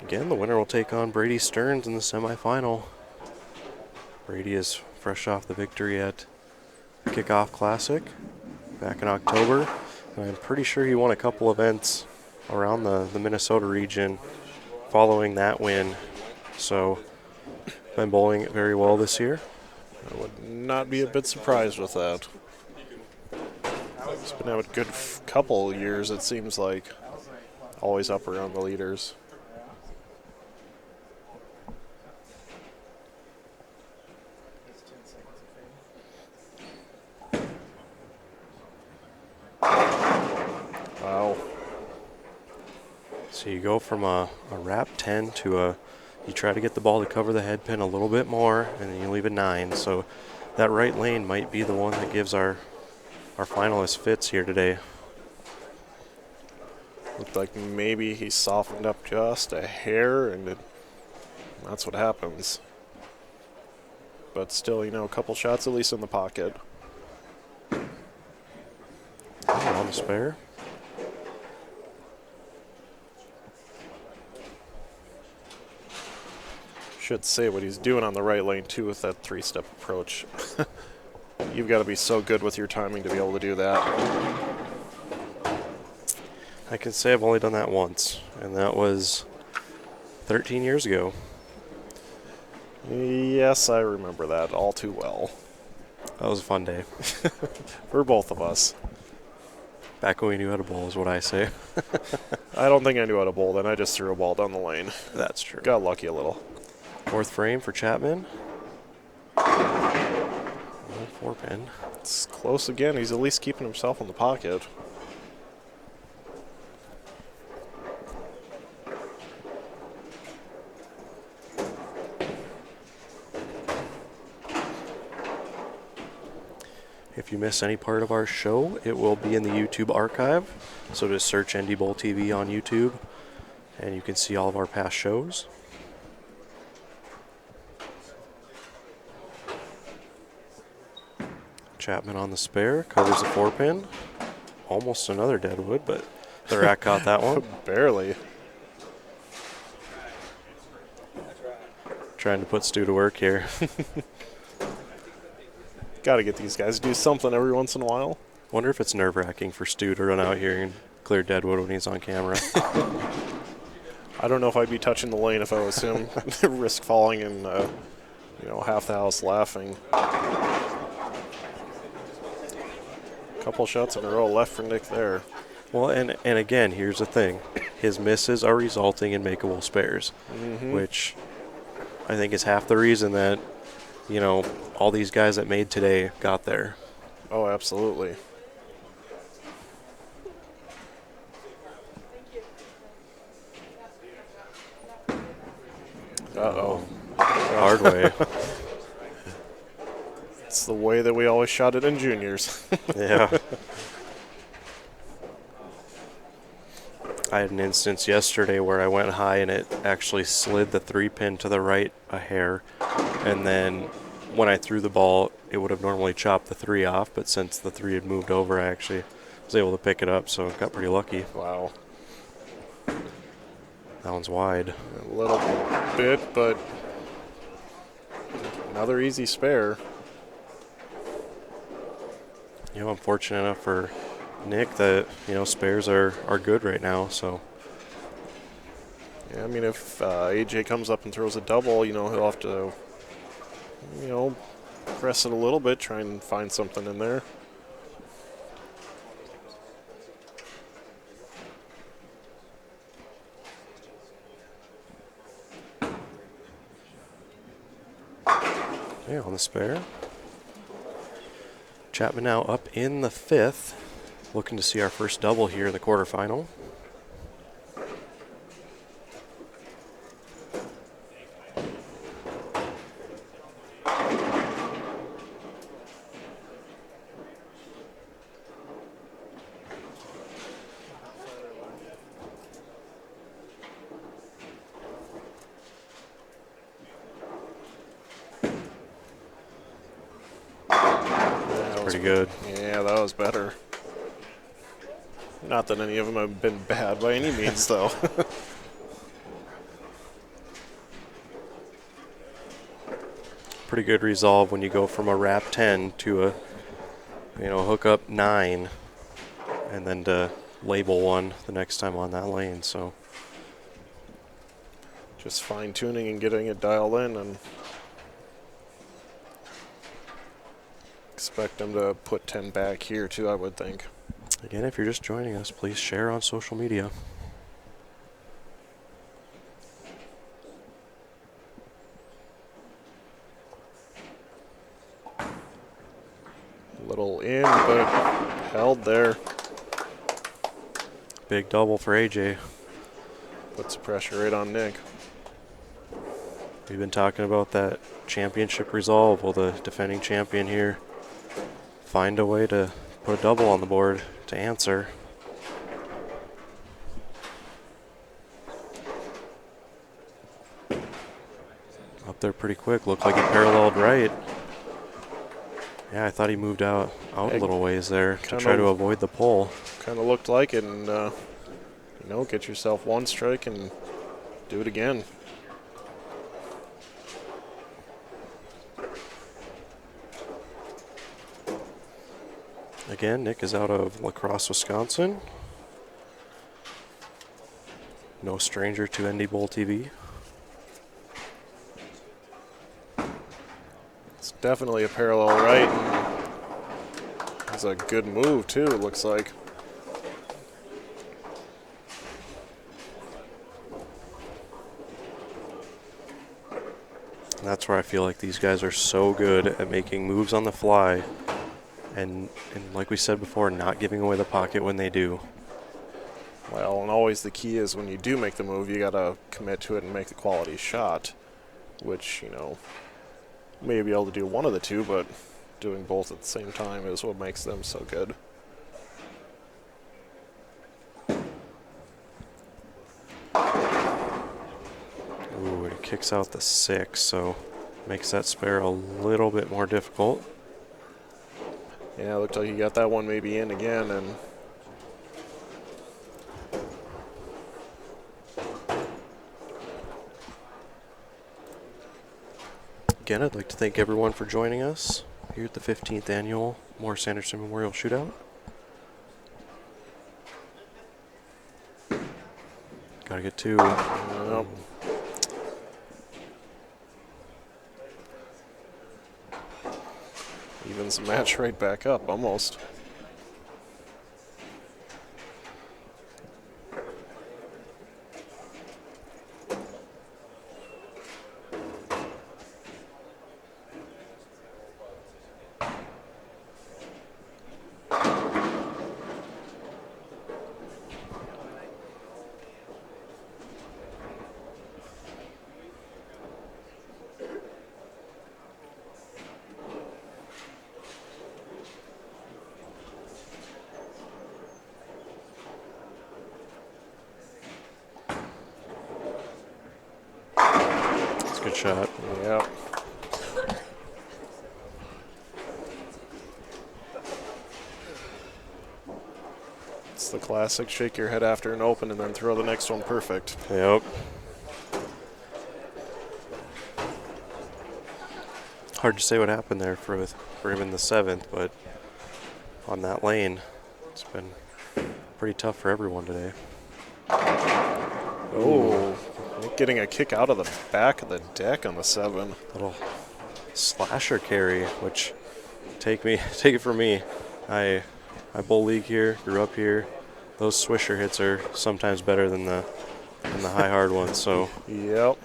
Again, the winner will take on Brady Stearns in the semifinal. Brady is fresh off the victory at Kickoff Classic back in October. And I'm pretty sure he won a couple events around the Minnesota region following that win. So, been bowling it very well this year. I would not be a bit surprised with that. He's been having a good couple years, it seems like. Always up around the leaders. Wow. So you go from a wrap 10 to you try to get the ball to cover the head pin a little bit more, and then you leave a 9. So that right lane might be the one that gives our finalist fits here today. Looked like maybe he softened up just a hair, and that's what happens. But still, you know, a couple shots at least in the pocket. On the spare. Should say what he's doing on the right lane, too, with that three-step approach. You've got to be so good with your timing to be able to do that. I can say I've only done that once, and that was 13 years ago. Yes, I remember that all too well. That was a fun day. For both of us. Back when we knew how to bowl is what I say. I don't think I knew how to bowl then. I just threw a ball down the lane. That's true. Got lucky a little. Fourth frame for Chapman. 4-pin. It's close again. He's at least keeping himself in the pocket. If you miss any part of our show, it will be in the YouTube archive. So just search NDBowlTV on YouTube, and you can see all of our past shows. Chapman on the spare, covers the 4-pin. Almost another deadwood, but the rack caught that one. Barely. Trying to put Stu to work here. Got to get these guys to do something every once in a while. Wonder if it's nerve-wracking for Stu to run out here and clear deadwood when he's on camera. I don't know if I'd be touching the lane if I was him. Risk falling and, you know, half the house laughing. Couple shots in a row left for Nick there. Well, and again, here's the thing. His misses are resulting in makeable spares, which I think is half the reason that, you know, all these guys that made today got there. Oh, absolutely. Uh-oh. Hard way. It's the way that we always shot it in juniors. Yeah. I had an instance yesterday where I went high and it actually slid the 3-pin to the right a hair, and then when I threw the ball, it would have normally chopped the 3 off, but since the 3 had moved over, I actually was able to pick it up, so got pretty lucky. Wow. That one's wide. A little bit, but another easy spare. I'm fortunate enough for Nick that, spares are good right now, so. Yeah, I mean, if AJ comes up and throws a double, he'll have to, press it a little bit, try and find something in there. Yeah, on the spare. Chapman now up in the 5th, looking to see our first double here in the quarterfinal. Pretty good. Yeah, that was better. Not that any of them have been bad by any means, though. Pretty good resolve when you go from a wrap 10 to a, hook up 9, and then to label 1 the next time on that lane. So just fine tuning and getting it dialed in, and expect them to put 10 back here too, I would think. Again, if you're just joining us, please share on social media. Little in, but held there. Big double for AJ. Puts the pressure right on Nick. We've been talking about that championship resolve. Will the defending champion here find a way to put a double on the board to answer? Up there pretty quick. Looked like he paralleled right. Yeah, I thought he moved out a little ways there to try to avoid the pull. Kind of looked like it, and get yourself 1 strike and do it again. Again, Nick is out of La Crosse, Wisconsin. No stranger to NDBowlTV. It's definitely a parallel right. And it's a good move too, it looks like. And that's where I feel like these guys are so good at making moves on the fly. And like we said before, not giving away the pocket when they do. Well, and always the key is when you do make the move, you got to commit to it and make the quality shot, which, may be able to do one of the two, but doing both at the same time is what makes them so good. Ooh, it kicks out the 6, so makes that spare a little bit more difficult. Yeah, it looked like he got that one maybe in again, and again, I'd like to thank everyone for joining us here at the 15th annual Morris Anderson Memorial Shootout. Gotta get 2. Yep. Evens the match right back up, almost. Good shot. Yep. Classic, shake your head after an open and then throw the next one perfect. Yep. Hard to say what happened there for him in the 7th, but on that lane, it's been pretty tough for everyone today. Oh, Nick getting a kick out of the back of the deck on the 7. Little slasher carry, which take it from me. I bowl league here, grew up here. Those swisher hits are sometimes better than the high hard ones. So yep.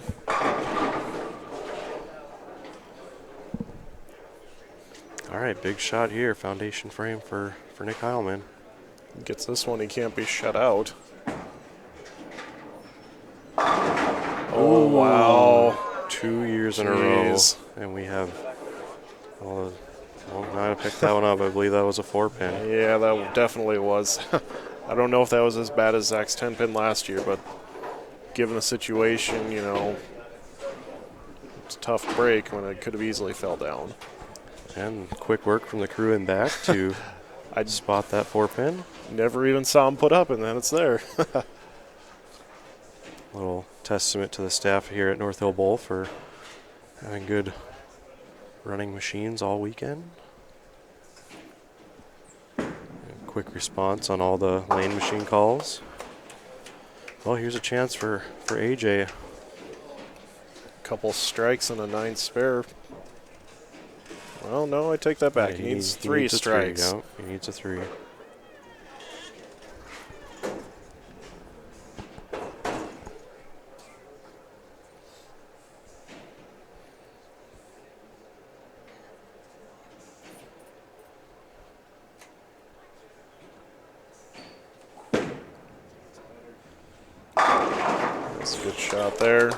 all right, big shot here. Foundation frame for Nick Heilmann. Gets this one, he can't be shut out. Oh, wow. 2 years in a row. And we have, well, I picked that one up. I believe that was a 4-pin. Yeah, that definitely was. I don't know if that was as bad as Zach's 10-pin last year, but given the situation, you know, it's a tough break when it could have easily fell down. And quick work from the crew in back to I'd spot that 4-pin. Never even saw him put up, and then it's there. Little testament to the staff here at North Hill Bowl for having good running machines all weekend. And quick response on all the lane machine calls. Well, here's a chance for AJ. Couple strikes and a 9 spare. Well, no, I take that back. Yeah, he needs 3 strikes. He needs a 3. That's a good shot there.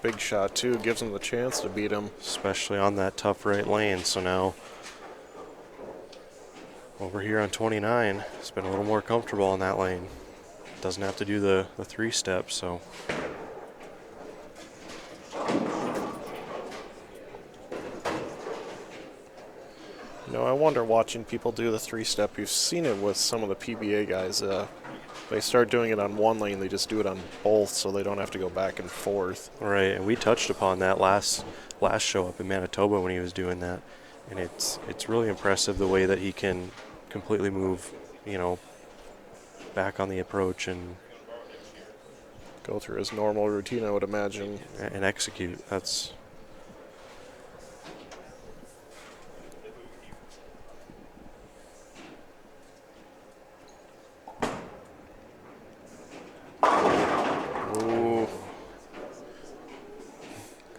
Big shot, too. Gives him the chance to beat him. Especially on that tough right lane. So now over here on 29, it's been a little more comfortable on that lane. Doesn't have to do the 3 steps, so. You know, I wonder watching people do the 3-step. You've seen it with some of the PBA guys. They start doing it on one lane, they just do it on both so they don't have to go back and forth. Right, and we touched upon that last show up in Manitoba when he was doing that. And it's really impressive the way that he can completely move, you know, back on the approach and go through his normal routine, I would imagine. And execute. That's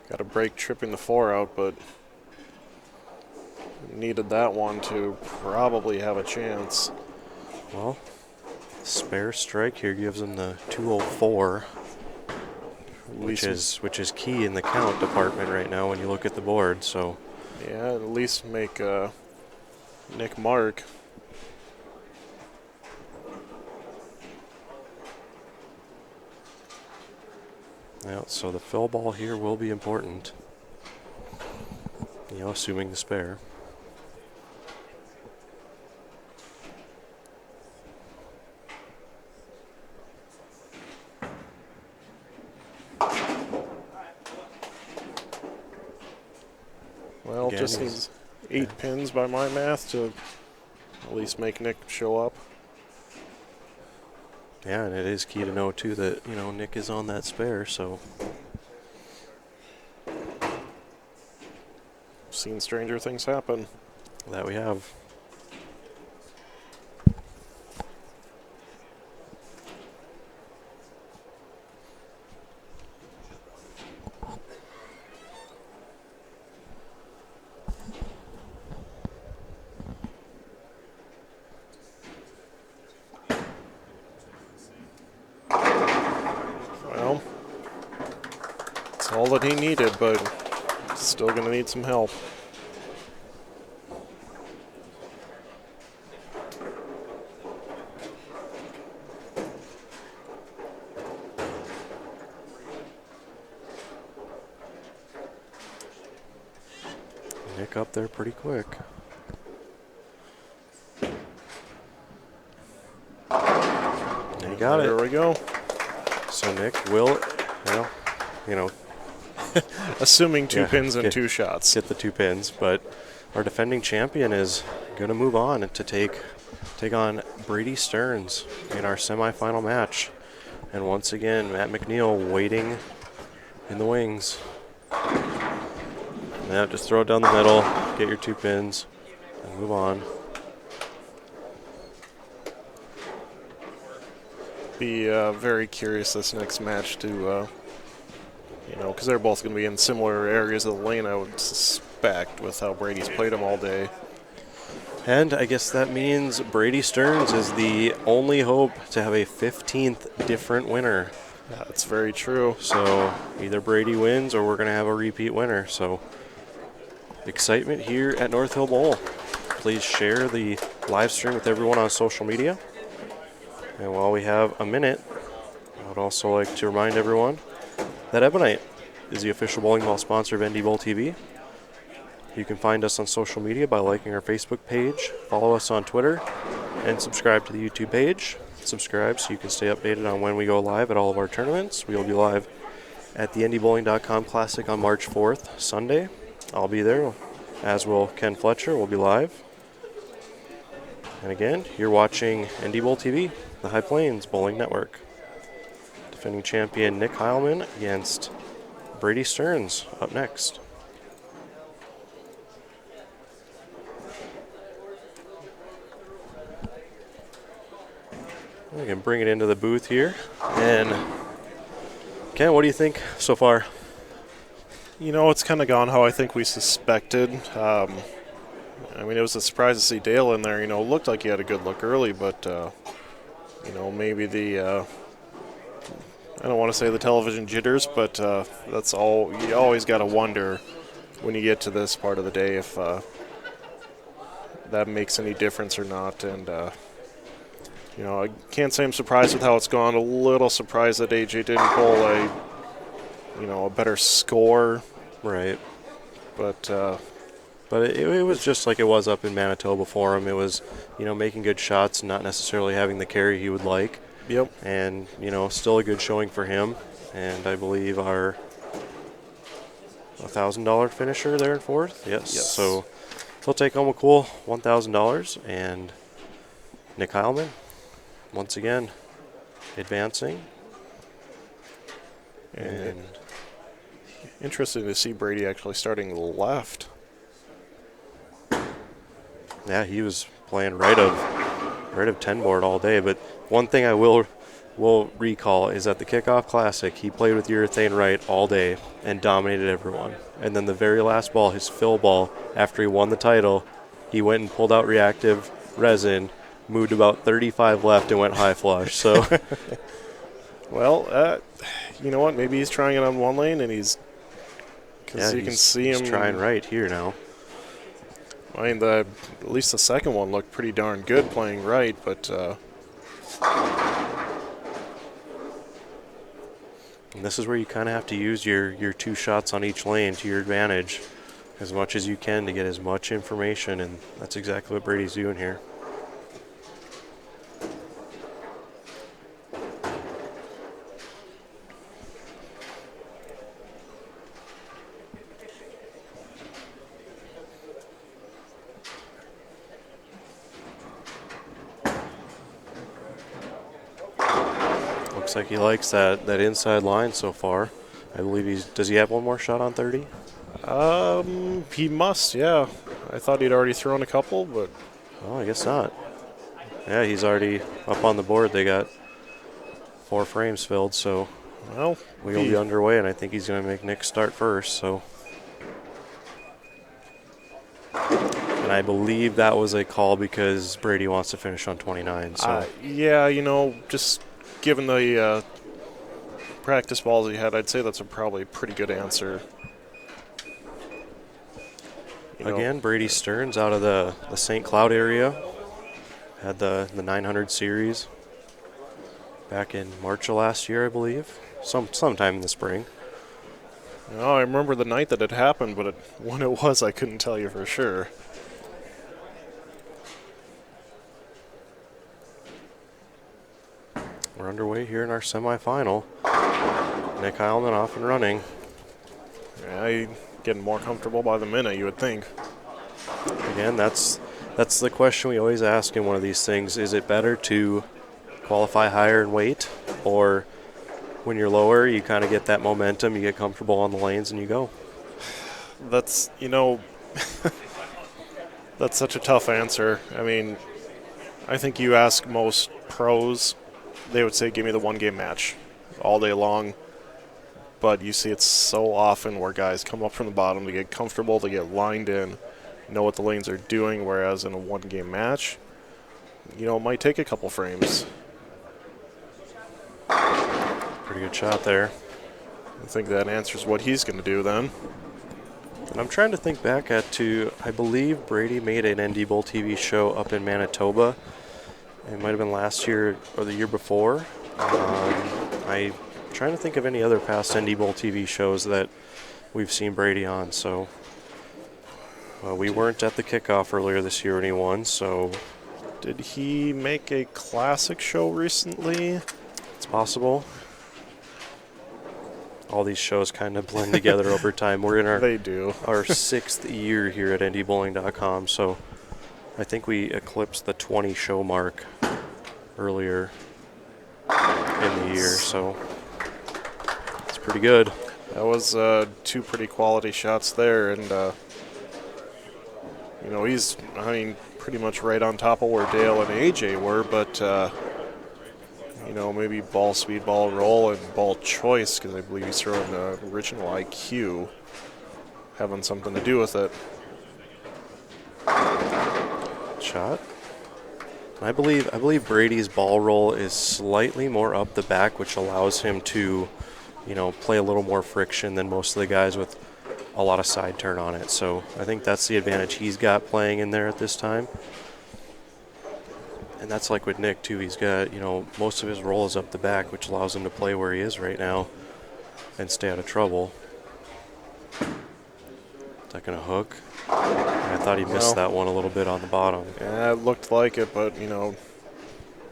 got a break tripping the 4 out, but needed that one to probably have a chance. well, spare strike here gives him the 204, which is key in the count department right now when you look at the board. So yeah, at least make Nick mark. yeah, so the fill ball here will be important. You know, assuming the spare. Well, Again, just needs 8 pins by my math to at least make Nick show up. Yeah, and it is key to know too that, you know, Nick is on that spare, so Seen stranger things happen. that we have. Well, it's all that he needed, but still going to need some help. Nick up there pretty quick. got it. There we go. So Nick will, Assuming two Yeah, pins and get- 2 shots. get the 2 pins, but our defending champion is going to move on to take on Brady Stearns in our semifinal match. And once again, Matt McNeil waiting in the wings. Yeah, just throw it down the middle, get your 2 pins, and move on. Be very curious this next match to, because they're both going to be in similar areas of the lane, I would suspect, with how Brady's played them all day. And I guess that means Brady Stearns is the only hope to have a 15th different winner. That's very true. So either Brady wins or we're going to have a repeat winner. So excitement here at North Hill Bowl. Please share the live stream with everyone on social media. And while we have a minute, I would also like to remind everyone that Ebonite is the official bowling ball sponsor of NDBowlTV. You can find us on social media by liking our Facebook page, follow us on Twitter, and subscribe to the YouTube page. Subscribe so you can stay updated on when we go live at all of our tournaments. We will be live at the NDBowling.com Classic on March 4th, Sunday. I'll be there, as will Ken Fletcher. We'll be live. And again, you're watching NDBowlTV, the High Plains Bowling Network. Defending champion Nick Heilmann against Brady Stearns up next. We can bring it into the booth here. And Ken, what do you think so far? It's kind of gone how I think we suspected. It was a surprise to see Dale in there. It looked like he had a good look early, but, maybe the, I don't want to say the television jitters, but that's all. You always got to wonder when you get to this part of the day if that makes any difference or not. And, I can't say I'm surprised with how it's gone. A little surprised that AJ didn't pull a better score. Right. But it was just like it was up in Manitoba for him. It was, making good shots, not necessarily having the carry he would like. Yep. And, still a good showing for him. And I believe our $1,000 finisher there in 4th. Yes. So he'll take home a cool $1,000. And Nick Heilmann, once again, advancing. And interesting to see Brady actually starting left. Yeah, he was playing right of 10 board all day. But one thing I will recall is at the Kickoff Classic, he played with urethane right all day and dominated everyone. And then the very last ball, his fill ball, after he won the title, he went and pulled out reactive resin, moved about 35 left and went high flush. So, well, you know what? Maybe he's trying it on one lane, and you can see him trying right here now. At least the second one looked pretty darn good playing right, but. And this is where you kind of have to use your 2 shots on each lane to your advantage as much as you can to get as much information, and that's exactly what Brady's doing here. Looks like he likes that inside line so far. I believe does he have one more shot on 30? He must, yeah. I thought he'd already thrown a couple, but. Oh, I guess not. Yeah, he's already up on the board. They got 4 frames filled, so Well, we'll be underway, and I think he's going to make Nick start first. So, and I believe that was a call because Brady wants to finish on 29. So yeah, just given the practice balls he had, I'd say that's probably a pretty good answer. again, Brady Stearns out of the St. Cloud area. Had the 900 series back in March of last year, I believe. Sometime in the spring. I remember the night that it happened, but when it was, I couldn't tell you for sure. we're underway here in our semifinal. Nick Heilmann off and running. Yeah, getting more comfortable by the minute, you would think. Again, that's the question we always ask in one of these things. Is it better to qualify higher and wait, or when you're lower, you kind of get that momentum, you get comfortable on the lanes, and you go? That's, that's such a tough answer. I mean, I think you ask most pros, they would say, give me the one-game match all day long. But you see it so often where guys come up from the bottom to get comfortable, to get lined in, know what the lanes are doing, whereas in a one-game match, it might take a couple frames. Pretty good shot there. I think that answers what he's going to do then. And I'm trying to think back I believe Brady made an NDBowlTV show up in Manitoba. It might have been last year or the year before. I'm trying to think of any other past NDBowlTV shows that we've seen Brady on. So we weren't at the kickoff earlier this year when he won. So did he make a classic show recently? It's possible. All these shows kind of blend together over time. We're in our 6th year here at NDBowling.com, so I think we eclipsed the 20 show mark earlier in the year, so it's pretty good. That was 2 pretty quality shots there, and he's pretty much right on top of where Dale and AJ were, but maybe ball speed, ball roll, and ball choice, because I believe he's throwing the original IQ, having something to do with it. Shot. I believe Brady's ball roll is slightly more up the back, which allows him to, play a little more friction than most of the guys with a lot of side turn on it. So I think that's the advantage he's got playing in there at this time. And that's like with Nick, too. He's got, most of his roll is up the back, which allows him to play where he is right now and stay out of trouble. Is that going to hook? I thought he missed that one a little bit on the bottom. Yeah, it looked like it, but,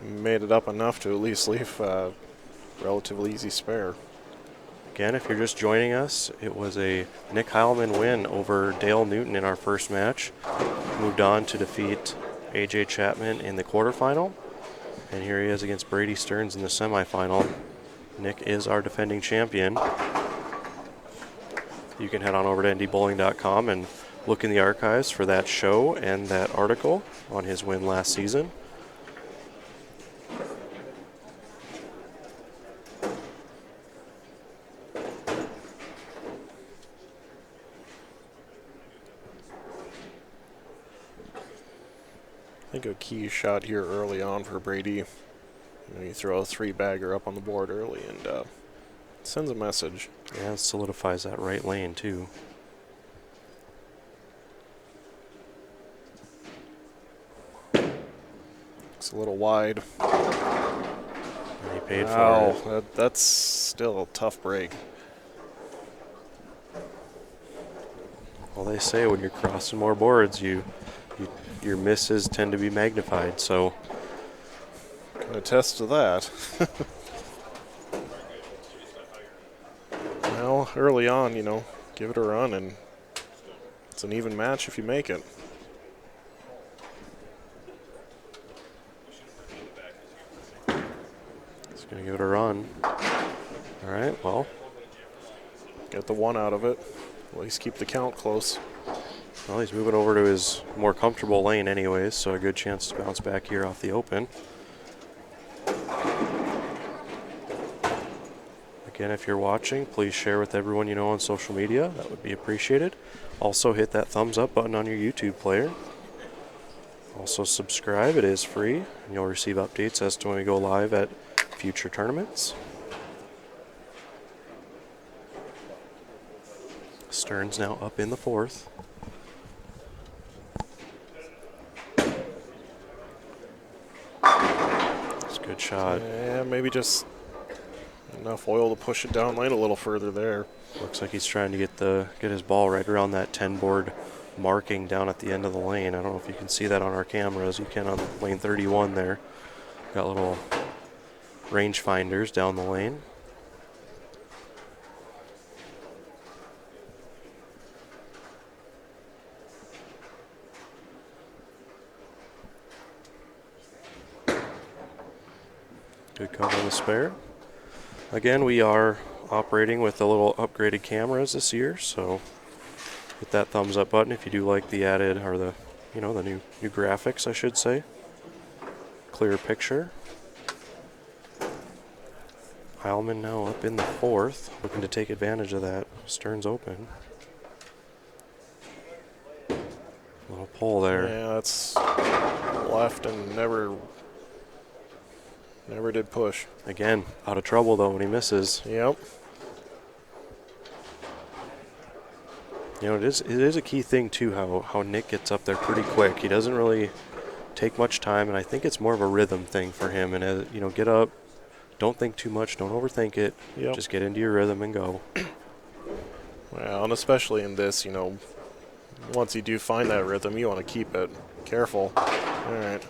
made it up enough to at least leave a relatively easy spare. Again, if you're just joining us, it was a Nick Heilmann win over Dale Newton in our first match. Moved on to defeat AJ Chapman in the quarterfinal, and here he is against Brady Stearns in the semifinal. Nick is our defending champion. You can head on over to NDBowling.com and look in the archives for that show and that article on his win last season. I think a key shot here early on for Brady. You throw a 3-bagger up on the board early and it sends a message. Yeah, it solidifies that right lane too. It's a little wide. And he paid for it. That's still a tough break. Well, they say when you're crossing more boards, your misses tend to be magnified, so. Can attest to that. Well, early on, give it a run, and it's an even match if you make it. He's going to give it a run. All right, well. Get the 1 out of it. At least keep the count close. Well, he's moving over to his more comfortable lane anyways, so a good chance to bounce back here off the open. Again, if you're watching, please share with everyone you know on social media. That would be appreciated. Also, hit that thumbs up button on your YouTube player. Also, subscribe. It is free, and you'll receive updates as to when we go live at future tournaments. Stearns now up in the 4th. It's a good shot. Yeah, maybe just enough oil to push it down lane a little further there. Looks like he's trying to get his ball right around that 10-board marking down at the end of the lane. I don't know if you can see that on our cameras. You can on lane 31 there. Got a little rangefinders down the lane. Good cover on the spare. Again, we are operating with a little upgraded cameras this year, so hit that thumbs up button if you do like the added, or the, you know, the new graphics, I should say. Clearer picture. Heilmann now up in the fourth, looking to take advantage of that. Stern's open. Little pull there. Yeah, that's left and never did push. Again, out of trouble though when he misses. Yep. You know, it is a key thing too how Nick gets up there pretty quick. He doesn't really take much time, and I think it's more of a rhythm thing for him. And you know, get up, don't think too much, don't overthink it. Yep. Just get into your rhythm and go. Well, and especially in this, you know, once you do find that rhythm, you want to keep it. Careful. All right.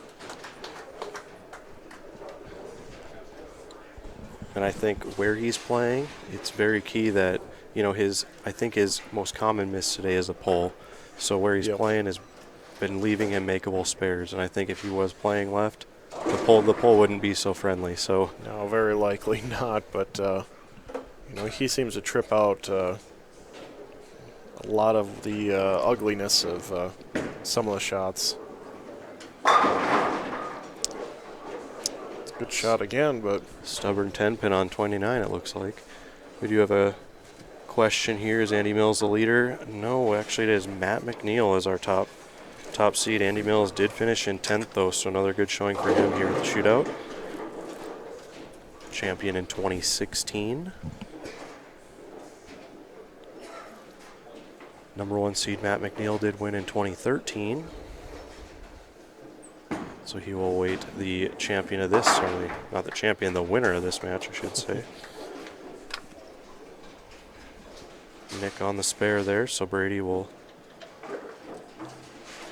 And I think where he's playing, it's very key that, you know, I think his most common miss today is a pull. So where he's playing has been leaving him makeable spares. And I think if he was playing left, the pull wouldn't be so friendly. So No, very likely not. But you know, he seems to trip out a lot of the ugliness of some of the shots. Good shot again, but stubborn 10 pin on 29, it looks like. We do have a question here. Is Andy Mills the leader? No, actually it is Matt McNeil is our top seed. Andy Mills did finish in 10th though, so another good showing for him here at the shootout. Champion in 2016. Number 1 seed Matt McNeil did win in 2013. So he will await the champion of this, or not the champion, the winner of this match, I should say. Nick on the spare there, so Brady will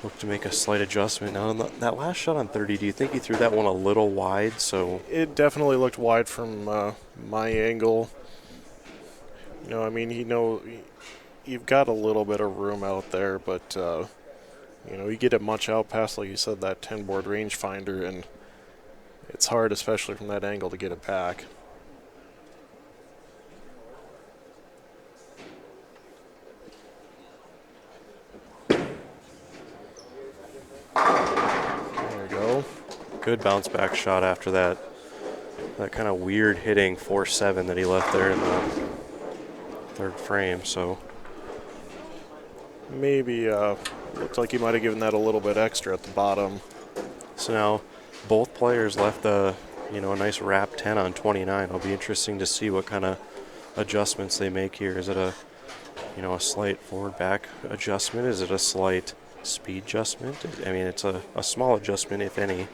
look to make a slight adjustment. Now, on that last shot on 30, do you think he threw that one a little wide? So it definitely looked wide from my angle. You know, I mean, you've got a little bit of room out there, but you know, you get it much out past, like you said, that 10-board rangefinder, and it's hard, especially from that angle, to get it back. There we go. good bounce back shot after that kind of weird hitting 4-7 that he left there in the third frame. So maybe looked like he might have given that a little bit extra at the bottom. So now both players left a nice wrap 10 on 29. It'll be interesting to see what kind of adjustments they make here. Is it a slight forward back adjustment? Is it a slight speed adjustment? I mean, it's a small adjustment, if any.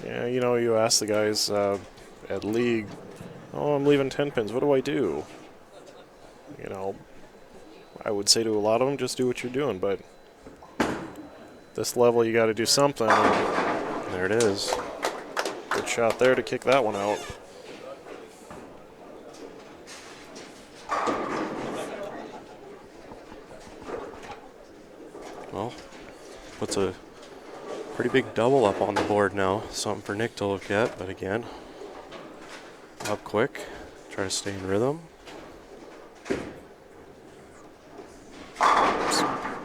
Yeah, you ask the guys at league, oh, I'm leaving 10 pins. What do I do? I would say to a lot of them, just do what you're doing. But this level, you got to do something. There it is. Good shot there to kick that one out. Well, puts a pretty big double up on the board now. Something for Nick to look at, but again, up quick. Try to stay in rhythm.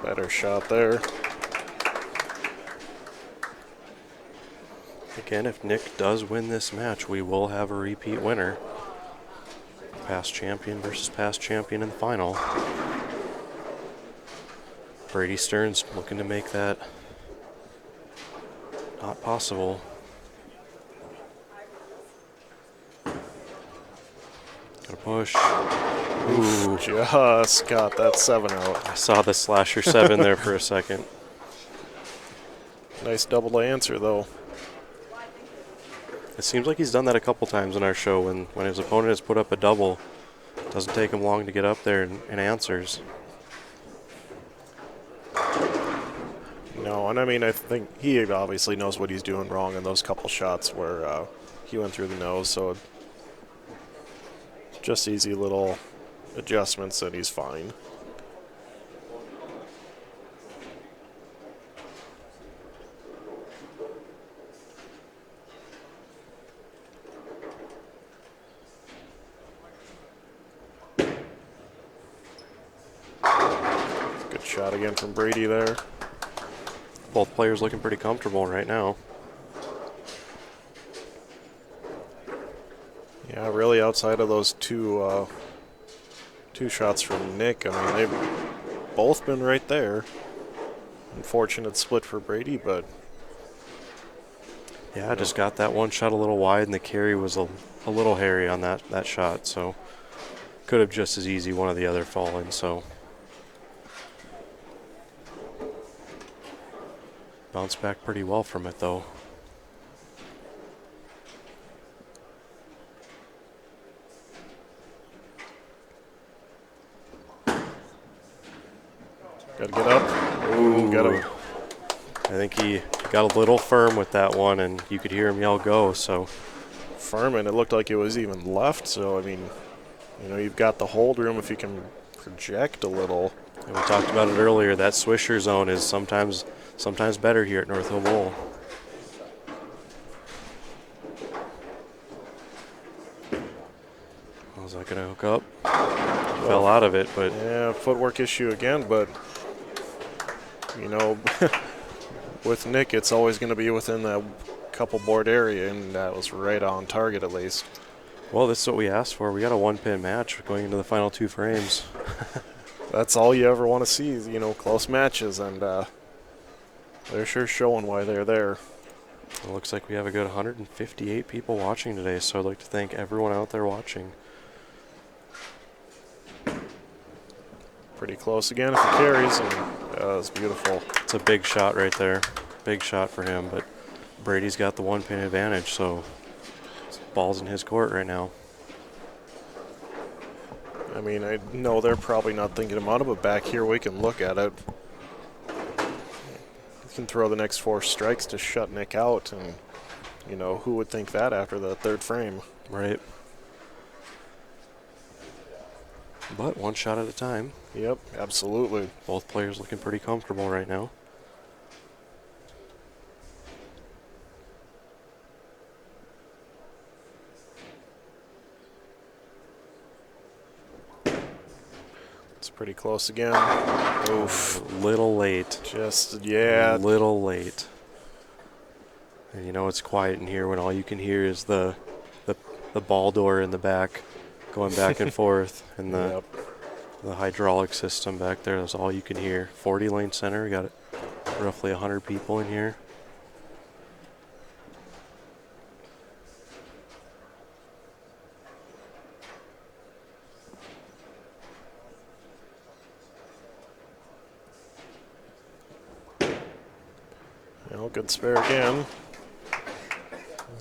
Better shot there. Again, if Nick does win this match, we will have a repeat winner. Past champion versus past champion in the final. Brady Stearns looking to make that not possible. Gotta push. Ooh. Just got that 7 out. I saw the slasher 7 there for a second. Nice double to answer, though. It seems like he's done that a couple times in our show when his opponent has put up a double. It doesn't take him long to get up there and answers. No, and I mean, I think he obviously knows what he's doing wrong in those couple shots where he went through the nose, so just easy little adjustments and he's fine. Good shot again from Brady there. Both players looking pretty comfortable right now. Yeah, really outside of those two shots from Nick, I mean, they've both been right there. Unfortunate split for Brady, but Yeah, I just got that one shot a little wide, and the carry was a little hairy on that shot, so could have just as easy one or the other fallen, so. Bounced back pretty well from it, though. got to get up. Ooh, got him. I think he got a little firm with that one, and you could hear him yell go, so. Firm, and it looked like it was even left, so I mean, you know, you've got the hold room if you can project a little. And we talked about it earlier, that swisher zone is sometimes better here at North Hill Bowl. Was that going to hook up? Fell out of it, but. Yeah, footwork issue again, but, you know, with Nick, it's always going to be within that couple board area, and that was right on target at least. Well, this is what we asked for. We got a one-pin match going into the final two frames. That's all you ever want to see, you know, close matches, and they're sure showing why they're there. It looks like we have a good 158 people watching today, so I'd like to thank everyone out there watching. Pretty close again if it carries, and it's beautiful. It's a big shot right there. Big shot for him, but Brady's got the one-pin advantage, so ball's in his court right now. I mean, I know they're probably not thinking about it, but back here we can look at it. You can throw the next 4 strikes to shut Nick out, and, you know, who would think that after the third frame? Right. But one shot at a time. Yep, absolutely. Both players looking pretty comfortable right now. It's pretty close again. Oof. Little late. Just, yeah. Little late. And you know it's quiet in here when all you can hear is the ball door in the back going back and forth, and the hydraulic system back there. That's all you can hear. 40 lane center. We got roughly 100 people in here. Well, good spare again.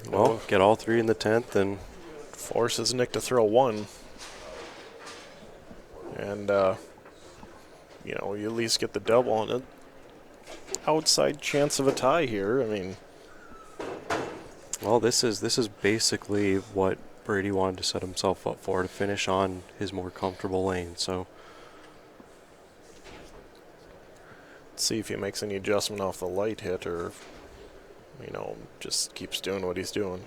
Well, get all 3 in the 10th and forces Nick to throw 1. And, you know, you at least get the double on it. Outside chance of a tie here. I mean, well, this is basically what Brady wanted to set himself up for, to finish on his more comfortable lane. So let's see if he makes any adjustment off the light hit, or, you know, just keeps doing what he's doing.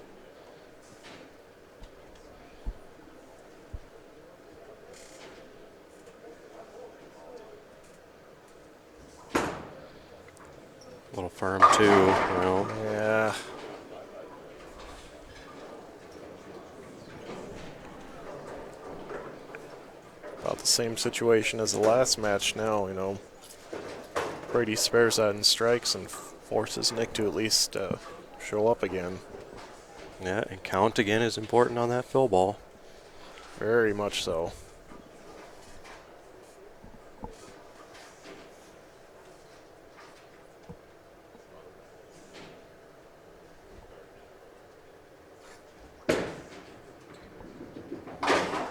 a little firm too, you know. Yeah. About the same situation as the last match now, you know. Brady spares that and strikes and forces Nick to at least show up again. Yeah, and count again is important on that fill ball. Very much so.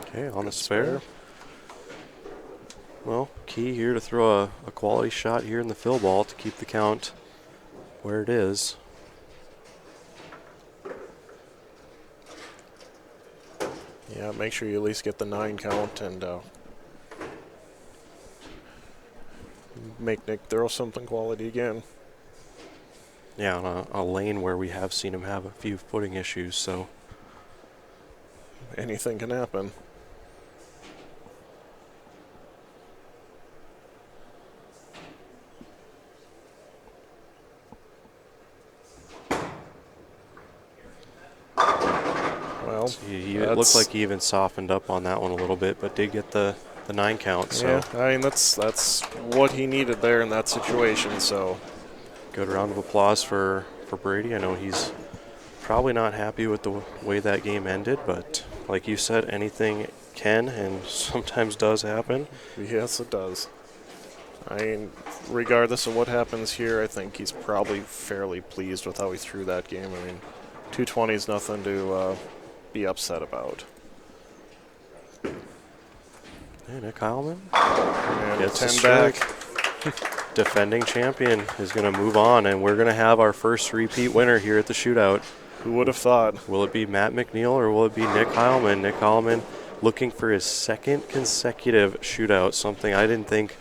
Okay, on the spare. Well, key here to throw a quality shot here in the fill ball to keep the count where it is. Yeah, make sure you at least get the 9 count and make Nick throw something quality again. Yeah, on a lane where we have seen him have a few footing issues, so. Anything can happen. Well, it looks like he even softened up on that one a little bit, but did get the 9 count. So. Yeah, I mean, that's what he needed there in that situation, so. Good round of applause for Brady. I know he's probably not happy with the way that game ended, but like you said, anything can and sometimes does happen. Yes, it does. I mean, regardless of what happens here, I think he's probably fairly pleased with how he threw that game. I mean, 220 is nothing to be upset about. Hey, Nick Heilmann And gets 10 a back. Defending champion is going to move on, and we're going to have our first repeat winner here at the shootout. Who would have thought? Will it be Matt McNeil or will it be Nick Heilmann? Nick Heilmann looking for his second consecutive shootout, something I didn't think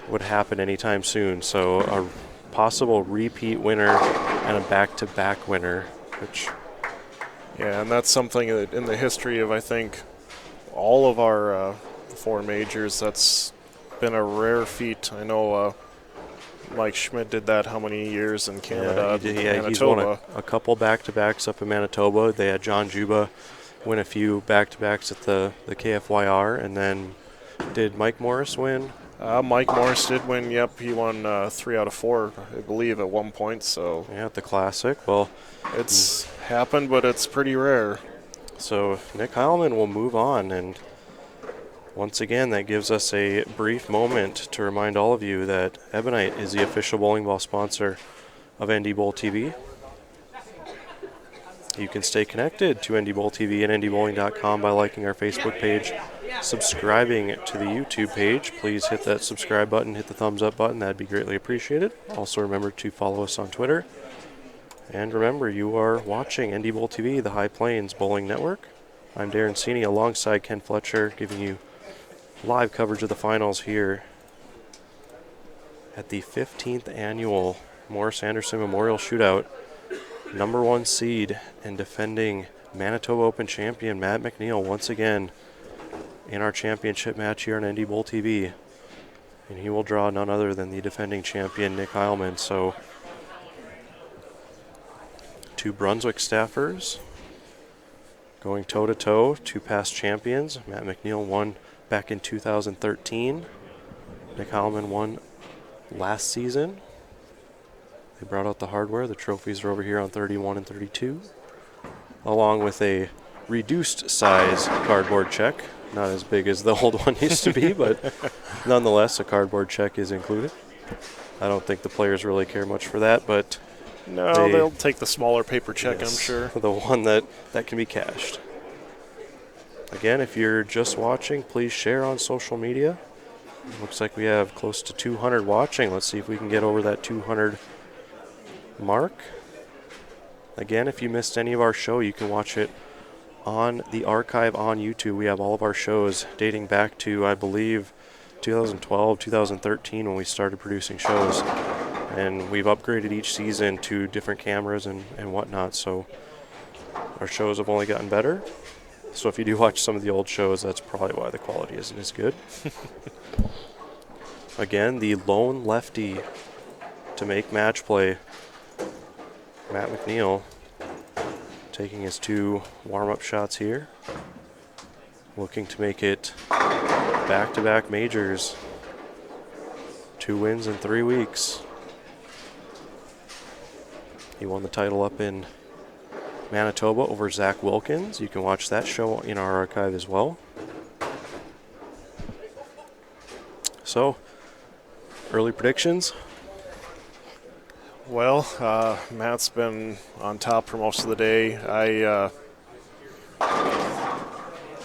would happen anytime soon. So a possible repeat winner and a back-to-back winner, which... Yeah, and that's something that in the history of, I think, all of our 4 majors, that's been a rare feat. I know Mike Schmidt did that how many years in Canada? Yeah, he's won a couple back-to-backs up in Manitoba. They had John Juba win a few back-to-backs at the KFYR, and then did Mike Morris win? Mike Morris did win, yep. He won 3 out of 4, I believe, at one point. So yeah, at the Classic. Well, it's happened, but it's pretty rare. So Nick Heilmann will move on, and once again, that gives us a brief moment to remind all of you that Ebonite is the official bowling ball sponsor of NDBowlTV. You can stay connected to NDBowlTV and NDBowling.com by liking our Facebook page, subscribing to the YouTube page. Please hit that subscribe button, hit the thumbs up button. That'd be greatly appreciated. Also remember to follow us on Twitter. And remember, you are watching NDBowlTV, the High Plains Bowling Network. I'm Darren Sini alongside Ken Fletcher, giving you live coverage of the finals here at the 15th annual Morris Anderson Memorial Shootout. Number 1 seed and defending Manitoba Open champion Matt McNeil once again in our championship match here on NDBowlTV. And he will draw none other than the defending champion Nick Heilmann. So 2 Brunswick staffers going toe-to-toe, 2 past champions. Matt McNeil won back in 2013. Nick Heilmann won last season. They brought out the hardware. The trophies are over here on 31 and 32, along with a reduced size cardboard check. Not as big as the old one used to be, but nonetheless, a cardboard check is included. I don't think the players really care much for that, but no, they'll take the smaller paper check, yes, I'm sure. The one that can be cashed. Again, if you're just watching, please share on social media. Looks like we have close to 200 watching. Let's see if we can get over that 200 mark. Again, if you missed any of our show, you can watch it on the archive on YouTube. We have all of our shows dating back to, I believe, 2012, 2013 when we started producing shows. And we've upgraded each season to different cameras and whatnot, so our shows have only gotten better. So if you do watch some of the old shows, that's probably why the quality isn't as good. Again, the lone lefty to make match play, Matt McNeil, taking his 2 warm-up shots here, looking to make it back-to-back majors, 2 wins in 3 weeks. He won the title up in Manitoba over Zach Wilkins. You can watch that show in our archive as well. So, early predictions? Well, Matt's been on top for most of the day.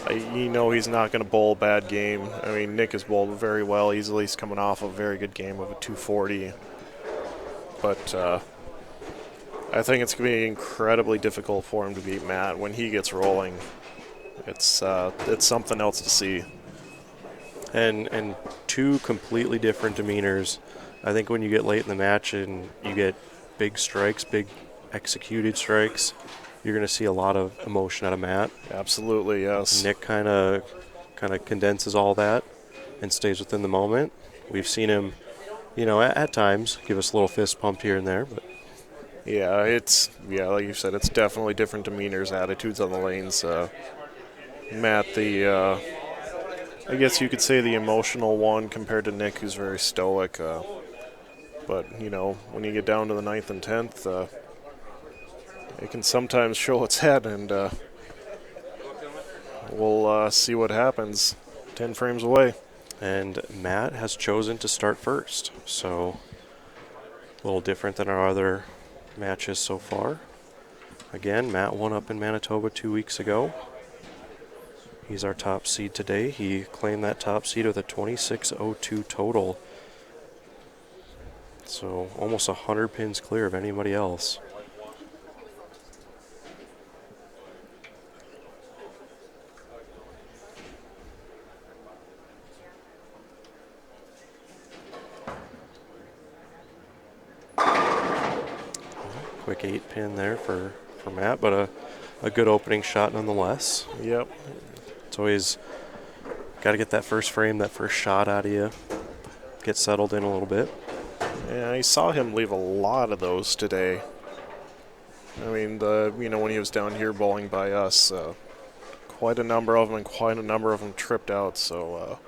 You know he's not going to bowl a bad game. I mean, Nick has bowled very well easily. He's coming off a very good game of a 240. But I think it's going to be incredibly difficult for him to beat Matt when he gets rolling. It's something else to see. And two completely different demeanors. I think when you get late in the match and you get big strikes, big executed strikes, you're going to see a lot of emotion out of Matt. Absolutely, yes. Nick kind of condenses all that and stays within the moment. We've seen him, at times give us a little fist pump here and there, but yeah, like you said, it's definitely different demeanors, attitudes on the lanes. Matt, I guess you could say the emotional one compared to Nick, who's very stoic. But when you get down to the 9th and 10th, it can sometimes show its head, and we'll see what happens 10 frames away. And Matt has chosen to start first, so a little different than our other matches so far. Again, Matt won up in Manitoba 2 weeks ago. He's our top seed today. He claimed that top seed with a 26.02 total. So almost 100 pins clear of anybody else. Quick 8-pin there for Matt, but a good opening shot nonetheless. Yep. It's always got to get that first frame, that first shot out of you, get settled in a little bit. Yeah, I saw him leave a lot of those today. I mean, when he was down here bowling by us, quite a number of them, and quite a number of them tripped out. So,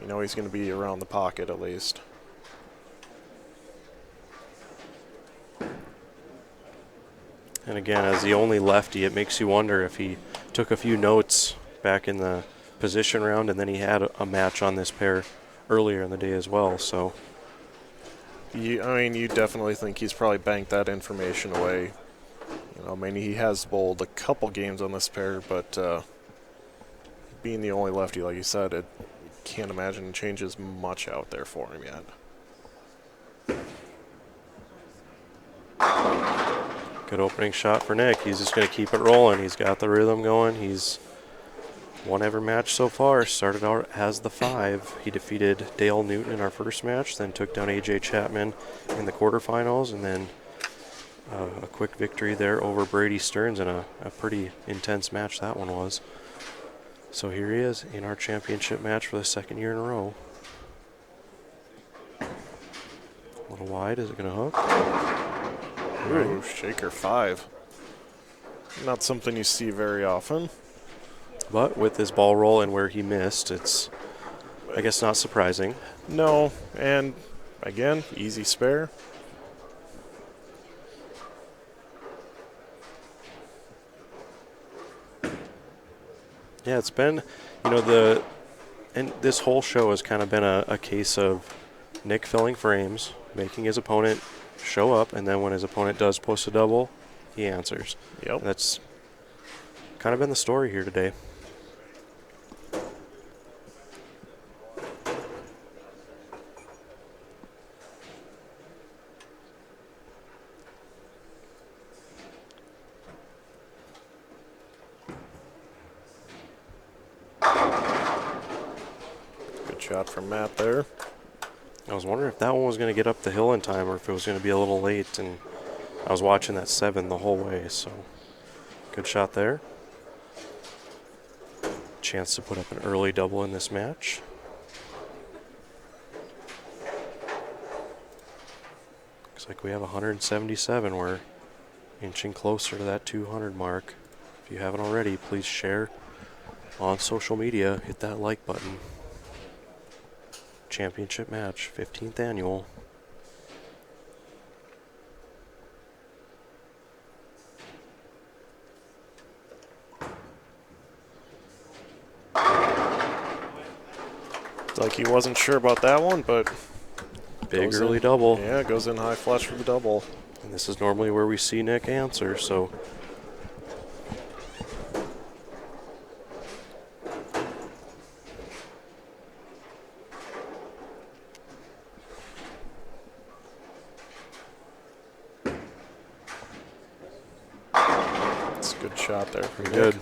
he's going to be around the pocket at least. And again, as the only lefty, it makes you wonder if he took a few notes back in the position round, and then he had a match on this pair earlier in the day as well. So, you definitely think he's probably banked that information away. He has bowled a couple games on this pair, but being the only lefty, like you said, it can't imagine it changes much out there for him yet. good opening shot for Nick. He's just going to keep it rolling. He's got the rhythm going. He's won every match so far. Started out as the 5. He defeated Dale Newton in our first match, then took down A.J. Chapman in the quarterfinals, and then a quick victory there over Brady Stearns in a pretty intense match that one was. So here he is in our championship match for the second year in a row. A little wide. Is it going to hook? Ooh, shaker 5. Not something you see very often. But with his ball roll and where he missed, it's, I guess, not surprising. No, and again, easy spare. Yeah, it's been, and this whole show has kind of been a case of Nick filling frames, making his opponent show up, and then when his opponent does post a double, he answers. Yep. That's kind of been the story here today. Good shot from Matt there. I was wondering if that one was going to get up the hill in time or if it was going to be a little late, and I was watching that 7 the whole way, so good shot there. Chance to put up an early double in this match. Looks like we have 177. We're inching closer to that 200 mark. If you haven't already, please share on social media. Hit that like button. Championship match, 15th annual. It's like he wasn't sure about that one, but Big early double. Yeah, goes in high flush for the double. And this is normally where we see Nick answer, so shot there. Pretty good.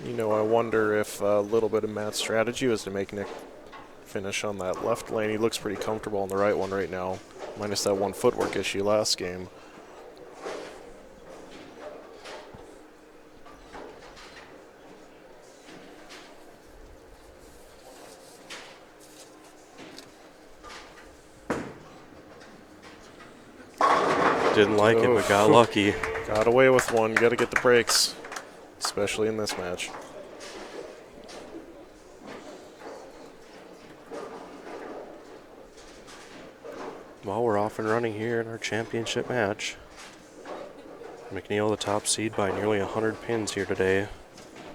You know, I wonder if a little bit of Matt's strategy was to make Nick finish on that left lane. He looks pretty comfortable on the right one right now, minus that one footwork issue last game. Didn't like it, but got lucky. Got away with one. Got to get the breaks, especially in this match. Well, we're off and running here in our championship match. McNeil, the top seed by nearly 100 pins here today.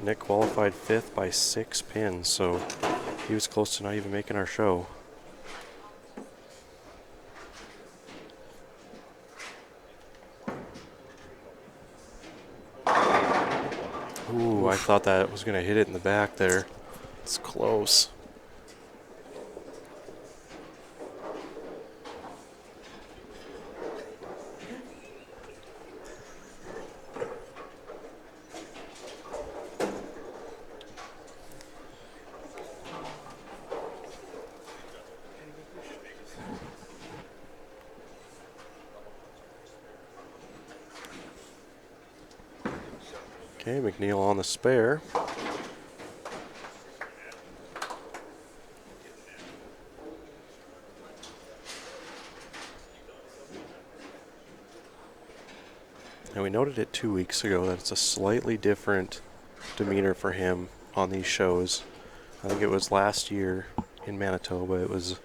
Nick qualified 5th by 6 pins, so he was close to not even making our show. Ooh, I thought that was going to hit it in the back there. It's close. Okay, McNeil on the spare. And we noted it 2 weeks ago that it's a slightly different demeanor for him on these shows. I think it was last year in Manitoba. It was,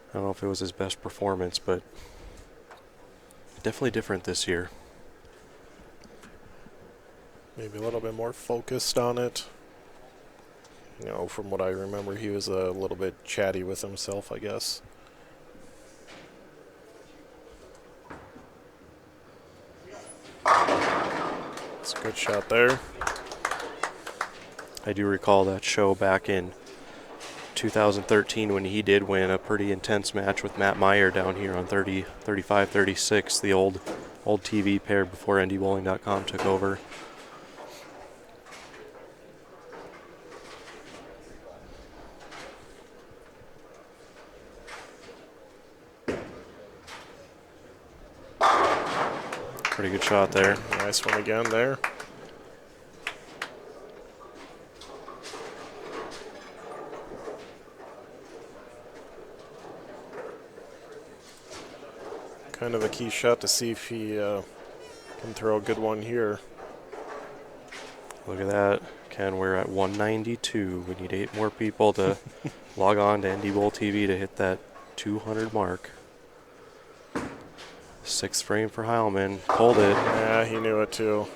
I don't know if it was his best performance, but definitely different this year. Maybe a little bit more focused on it. You know, from what I remember, he was a little bit chatty with himself, I guess. It's a good shot there. I do recall that show back in 2013 when he did win a pretty intense match with Matt Meyer down here on 35-36, the old TV pair before NDBowling.com took over. Pretty good shot there. Nice one again there. Kind of a key shot to see if he can throw a good one here. Look at that. Ken, we're at 192. We need 8 more people to log on to NDBowlTV to hit that 200 mark. 6th frame for Heilmann. Pulled it. Yeah, he knew it too.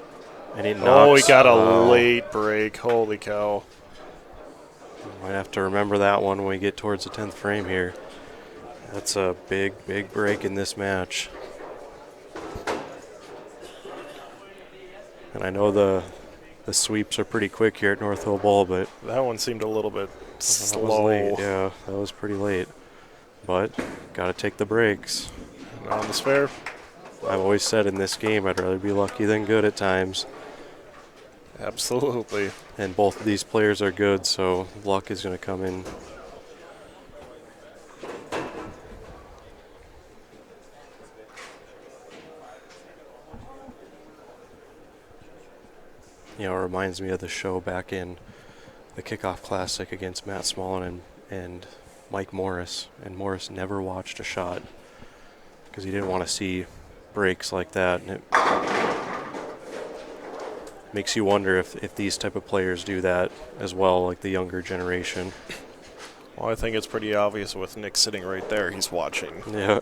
And he knocks. Oh, he got a late break. Holy cow. Might have to remember that one when we get towards the 10th frame here. That's a big break in this match. And I know the sweeps are pretty quick here at Northville Bowl, but That one seemed a little bit that was slow. late. Yeah, that was pretty late. But got to take the breaks. On the spare. I've always said in this game I'd rather be lucky than good at times. Absolutely. And both of these players are good, so luck is going to come in. You know, it reminds me of the show back in the Kickoff Classic against Matt Smallin and Mike Morris. And Morris never watched a shot because he didn't want to see breaks like that. And it makes you wonder if these type of players do that as well, like the younger generation. Well, I think it's pretty obvious with Nick sitting right there. He's watching. Yeah,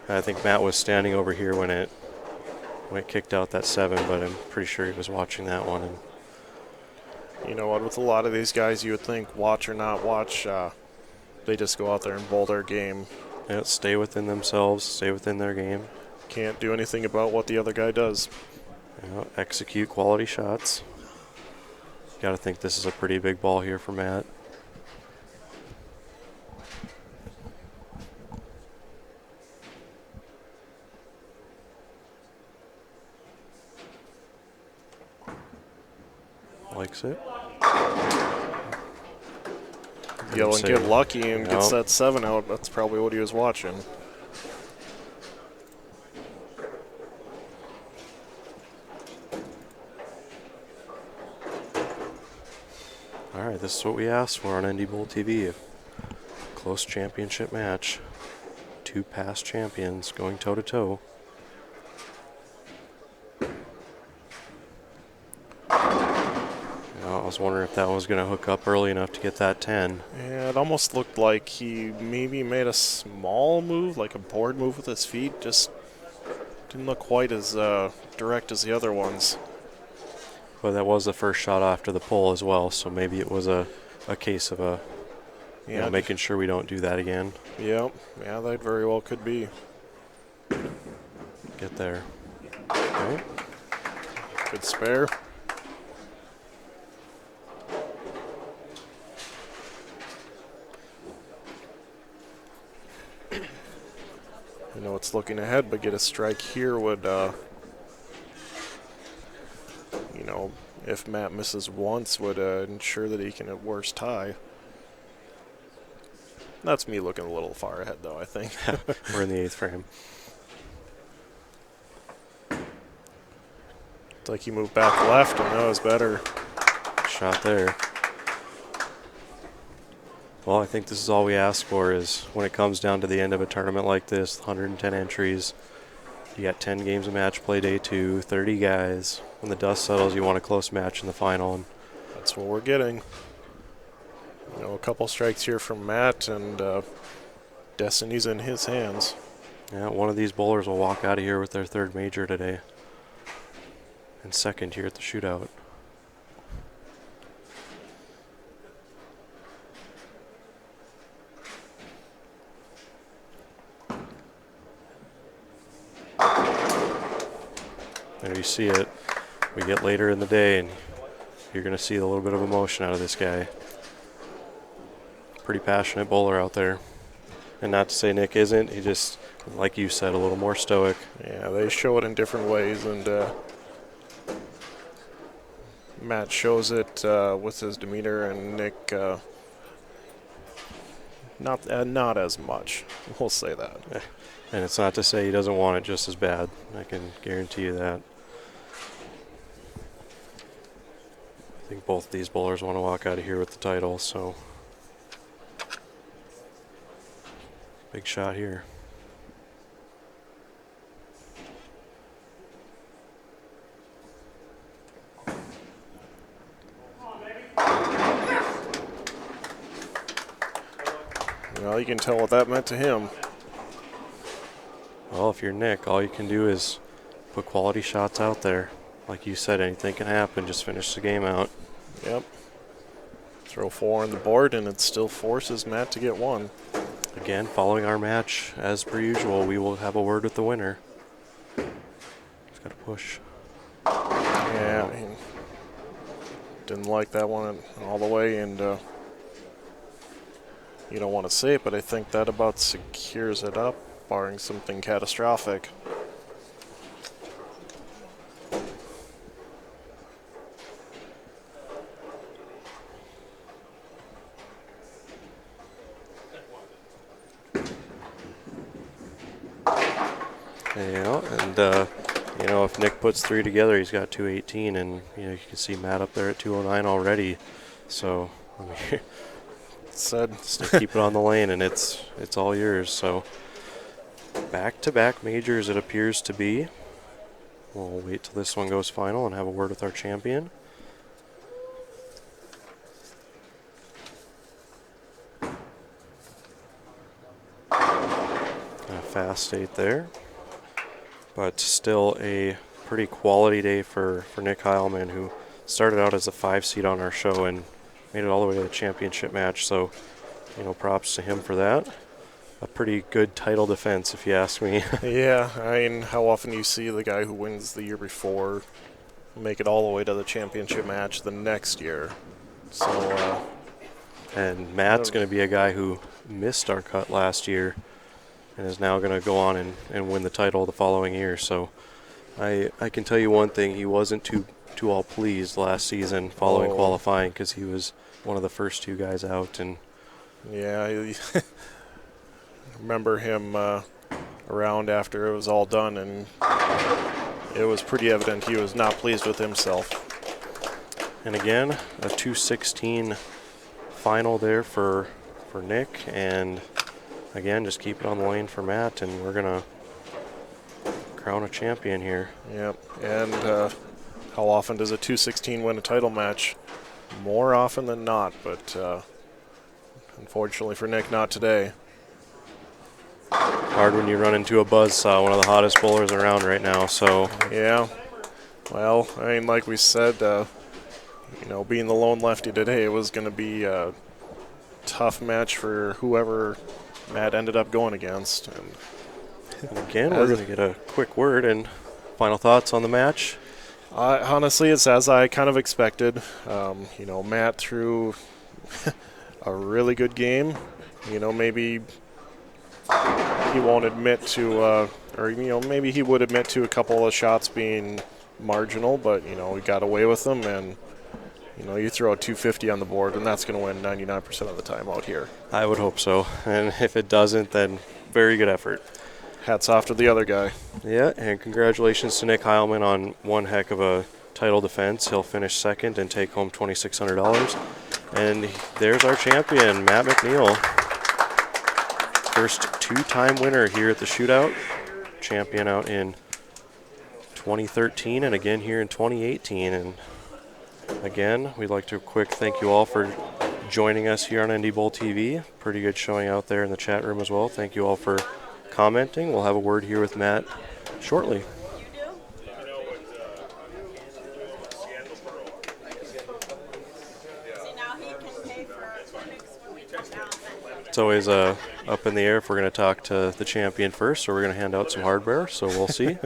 I think Matt was standing over here when it kicked out that 7, but I'm pretty sure he was watching that one. And you know what? With a lot of these guys, you would think watch or not watch, they just go out there and bowl their game. yeah, stay within themselves, stay within their game. Can't do anything about what the other guy does. Execute quality shots. Got to think this is a pretty big ball here for Matt. Likes it. Yell and get lucky and gets Nope. that 7 out. That's probably what he was watching. All right, this is what we asked for on NDBowlTV. Close championship match. 2 past champions going toe-to-toe. I was wondering if that was going to hook up early enough to get that 10. Yeah, it almost looked like he maybe made a small move, like a board move with his feet. Just didn't look quite as direct as the other ones. But that was the first shot after the pull as well, so maybe it was a case of making sure we don't do that again. Yep. Yeah, that very well could be. Get there. Okay. Good spare. I know it's looking ahead, but get a strike here would, if Matt misses once, would ensure that he can at worst tie. That's me looking a little far ahead, though, I think. We're in the 8th frame. It's like he moved back left, and that was better. Shot there. Well, I think this is all we ask for is when it comes down to the end of a tournament like this, 110 entries, you got 10 games of match play day 2, 30 guys. When the dust settles, you want a close match in the final. And that's what we're getting. A couple strikes here from Matt, and destiny's in his hands. yeah, one of these bowlers will walk out of here with their 3rd major today. And 2nd here at the shootout. There you see it. We get later in the day, and you're going to see a little bit of emotion out of this guy. Pretty passionate bowler out there. And not to say Nick isn't, he just, like you said, a little more stoic. Yeah, they show it in different ways, and Matt shows it with his demeanor, and Nick not as much. We'll say that. And it's not to say he doesn't want it just as bad. I can guarantee you that. I think both of these bowlers want to walk out of here with the title, so big shot here. Well, you can tell what that meant to him. Well, if you're Nick, all you can do is put quality shots out there. Like you said, anything can happen. Just finish the game out. Yep. Throw 4 on the board, and it still forces Matt to get 1. Again, following our match, as per usual, we will have a word with the winner. Just got to push. Yeah, he didn't like that one all the way, and you don't want to say it, but I think that about secures it up, barring something catastrophic. Yeah, and if Nick puts 3 together, he's got 218, and you can see Matt up there at 209 already. So I mean, just keep it on the lane, and it's all yours. So back-to-back majors, it appears to be. We'll wait till this one goes final and have a word with our champion. A fast 8 there. But still a pretty quality day for Nick Heilmann, who started out as a 5 seed on our show and made it all the way to the championship match. So, props to him for that. A pretty good title defense, if you ask me. Yeah, I mean, how often do you see the guy who wins the year before make it all the way to the championship match the next year? So, and Matt's going to be a guy who missed our cut last year and is now going to go on and win the title the following year. So I can tell you one thing, he wasn't too all pleased last season following Oh. qualifying because he was one of the first 2 guys out. And Yeah, I remember him around after it was all done, and it was pretty evident he was not pleased with himself. And again, a 2:16 final there for Nick, and again, just keep it on the lane for Matt, and we're gonna crown a champion here. Yep, and how often does a 2:16 win a title match? More often than not, but unfortunately for Nick, not today. Hard when you run into a buzzsaw, one of the hottest bowlers around right now. So Yeah, well, I mean, like we said, being the lone lefty today, it was going to be a tough match for whoever Matt ended up going against. and again, we're going to get a quick word and final thoughts on the match. Honestly, it's as I kind of expected. Matt threw a really good game. Maybe he won't admit to, maybe he would admit to a couple of shots being marginal, but, we got away with them, and, you throw a 250 on the board, and that's going to win 99% of the time out here. I would hope so, and if it doesn't, then very good effort. Hats off to the other guy. Yeah, and congratulations to Nick Heilmann on one heck of a title defense. He'll finish second and take home $2,600. And there's our champion, Matt McNeil. First 2-time winner here at the Shootout. Champion out in 2013 and again here in 2018. And again, we'd like to quick thank you all for joining us here on NDBowlTV. Pretty good showing out there in the chat room as well. Thank you all for commenting. We'll have a word here with Matt shortly. It's always up in the air if we're going to talk to the champion first, or we're going to hand out some hardware, so we'll see.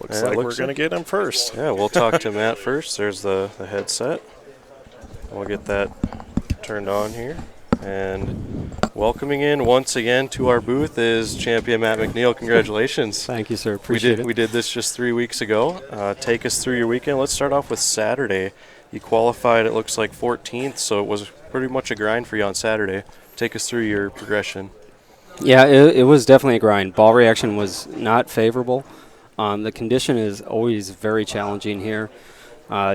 Looks like we're going to get him first. Yeah, we'll talk to Matt first. There's the headset. We'll get that turned on here. And welcoming in once again to our booth is champion Matt McNeil. Congratulations. Thank you, sir. Appreciate it. We did this just 3 weeks ago. Take us through your weekend. Let's start off with Saturday. You qualified, it looks like 14th, so it was pretty much a grind for you on Saturday. Take us through your progression. Yeah, it was definitely a grind. Ball reaction was not favorable. The condition is always very challenging here.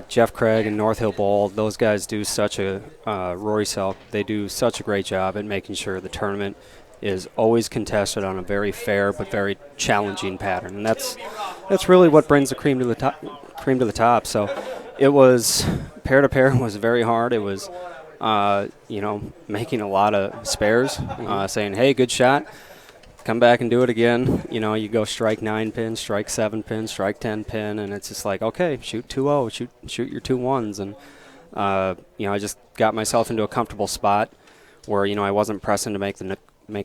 Jeff Craig and North Hill Bowl, those guys do such a, Rory Selk, they do such a great job at making sure the tournament is always contested on a very fair but very challenging pattern. And that's really what brings the cream to the top. So it was, pair to pair was very hard. It was, making a lot of spares, saying, hey, good shot. Come back and do it again. You go strike 9 pin, strike 7 pin, strike 10 pin, and it's just like, okay, shoot 2-0, shoot your 2 1s. And, I just got myself into a comfortable spot where, I wasn't pressing to make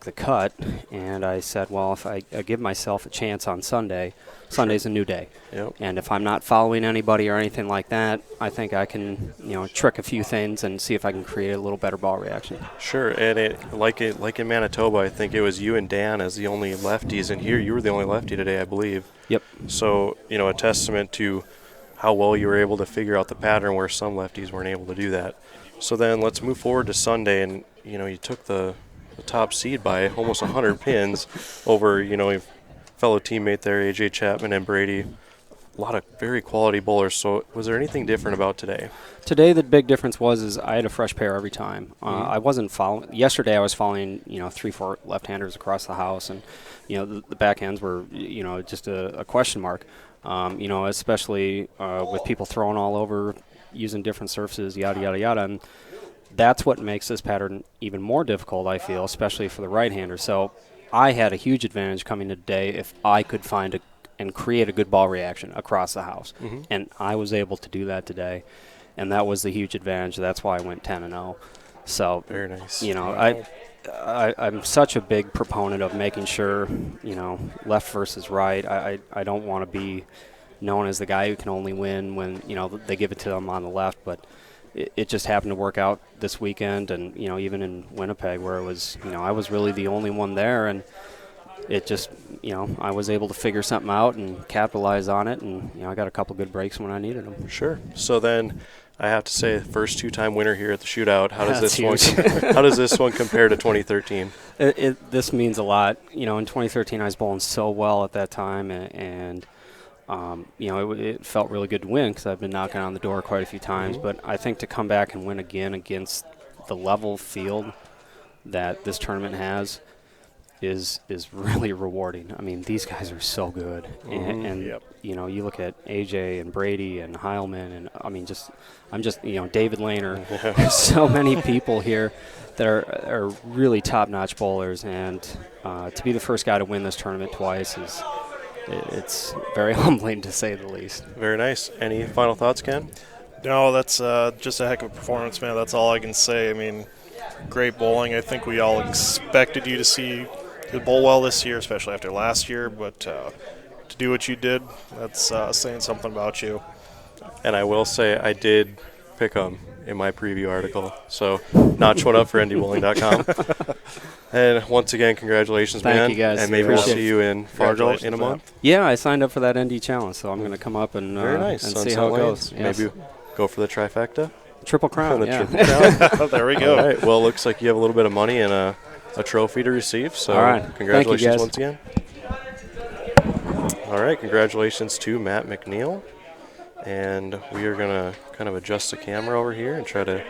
the cut. And I said, well, if I give myself a chance on Sunday, Sunday's a new day. Yep. And if I'm not following anybody or anything like that, I think I can, trick a few things and see if I can create a little better ball reaction. Sure, and like in Manitoba, I think it was you and Dan as the only lefties, and here you were the only lefty today, I believe. Yep. So, a testament to how well you were able to figure out the pattern where some lefties weren't able to do that. So then let's move forward to Sunday, and, you took the top seed by almost 100 pins over, your fellow teammate there, AJ Chapman and Brady. A lot of very quality bowlers. So was there anything different about today? Today, the big difference was I had a fresh pair every time. I wasn't following. Yesterday, I was following 3-4 left-handers across the house, and the backhands were just a question mark. Especially with people throwing all over, using different surfaces, yada yada yada, and that's what makes this pattern even more difficult, I feel, especially for the right-hander. So I had a huge advantage coming to today if I could find and create a good ball reaction across the house. Mm-hmm. And I was able to do that today, and that was the huge advantage. That's why I went 10-0. So, very nice. I'm such a big proponent of making sure, left versus right. I don't want to be known as the guy who can only win when, they give it to them on the left. But, it just happened to work out this weekend, and even in Winnipeg where it was, I was really the only one there, and it just, I was able to figure something out and capitalize on it, and I got a couple good breaks when I needed them. Sure. So then, I have to say, first two-time winner here at the Shootout. How does That's this huge. one? How does this one compare to 2013? This means a lot. In 2013 I was bowling so well at that time, and it felt really good to win because I've been knocking on the door quite a few times. But I think to come back and win again against the level field that this tournament has is really rewarding. I mean, these guys are so good, and Yep. you look at AJ and Brady and Heilmann, and I'm just David Lehner. There's so many people here that are really top-notch bowlers, and to be the first guy to win this tournament twice it's very humbling to say the least. Very nice. Any final thoughts, Ken? No, that's just a heck of a performance, man. That's all I can say. I mean, great bowling. I think we all expected you to see you bowl well this year, especially after last year. But to do what you did, that's saying something about you. And I will say I did pick them in my preview article. So notch one up for NDBowling.com. And once again, congratulations, Thank man. you, guys. And maybe we'll Appreciate see you in Fargo in a Congratulations, month. Yeah, I signed up for that ND challenge, so I'm going to come up and, Very nice. and Sunset see how it Lanes. goes. Yes. Maybe go for the trifecta. Triple crown, The yeah. Triple Crown. There we go. All right. Well, it looks like you have a little bit of money and a trophy to receive. So All right. Thank you, congratulations guys. once again. All right. Congratulations to Matt McNeil. And we are going to kind of adjust the camera over here and try to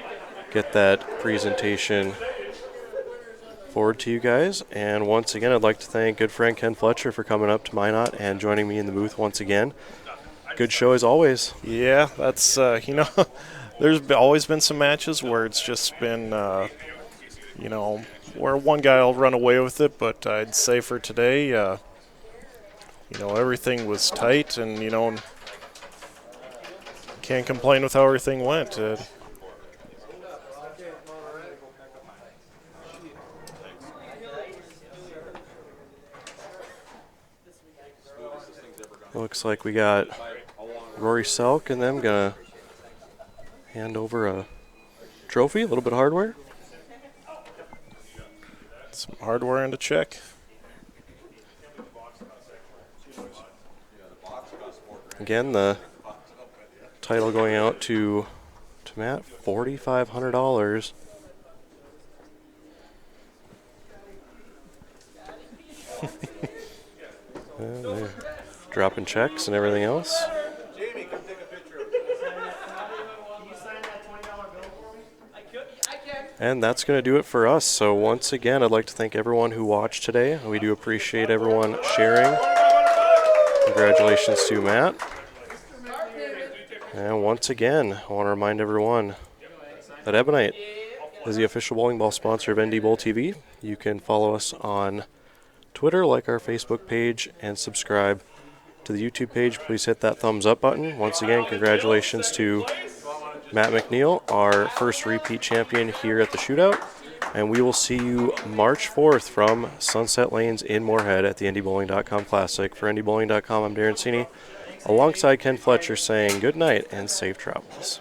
get that presentation forward to you guys. And once again, I'd like to thank good friend Ken Fletcher for coming up to Minot and joining me in the booth once again. Good show as always. Yeah, that's, there's always been some matches where it's just been, where one guy will run away with it. But I'd say for today, everything was tight, and, can't complain with how everything went. Looks like we got Rory Selk and them gonna hand over a trophy, a little bit of hardware. Some hardware and a check. Again, the title going out to Matt, $4,500. And they're dropping checks and everything else. Jamie, come take a picture of And that's going to do it for us. So once again, I'd like to thank everyone who watched today. We do appreciate everyone sharing. Congratulations to Matt. And once again, I want to remind everyone that Ebonite is the official bowling ball sponsor of NDBowlTV. You can follow us on Twitter, like our Facebook page, and subscribe to the YouTube page. Please hit that thumbs up button. Once again, congratulations to Matt McNeil, our first repeat champion here at the Shootout. And we will see you March 4th from Sunset Lanes in Moorhead at the NDBowling.com Classic. For NDBowling.com, I'm Darren Cini, alongside Ken Fletcher, saying good night and safe travels.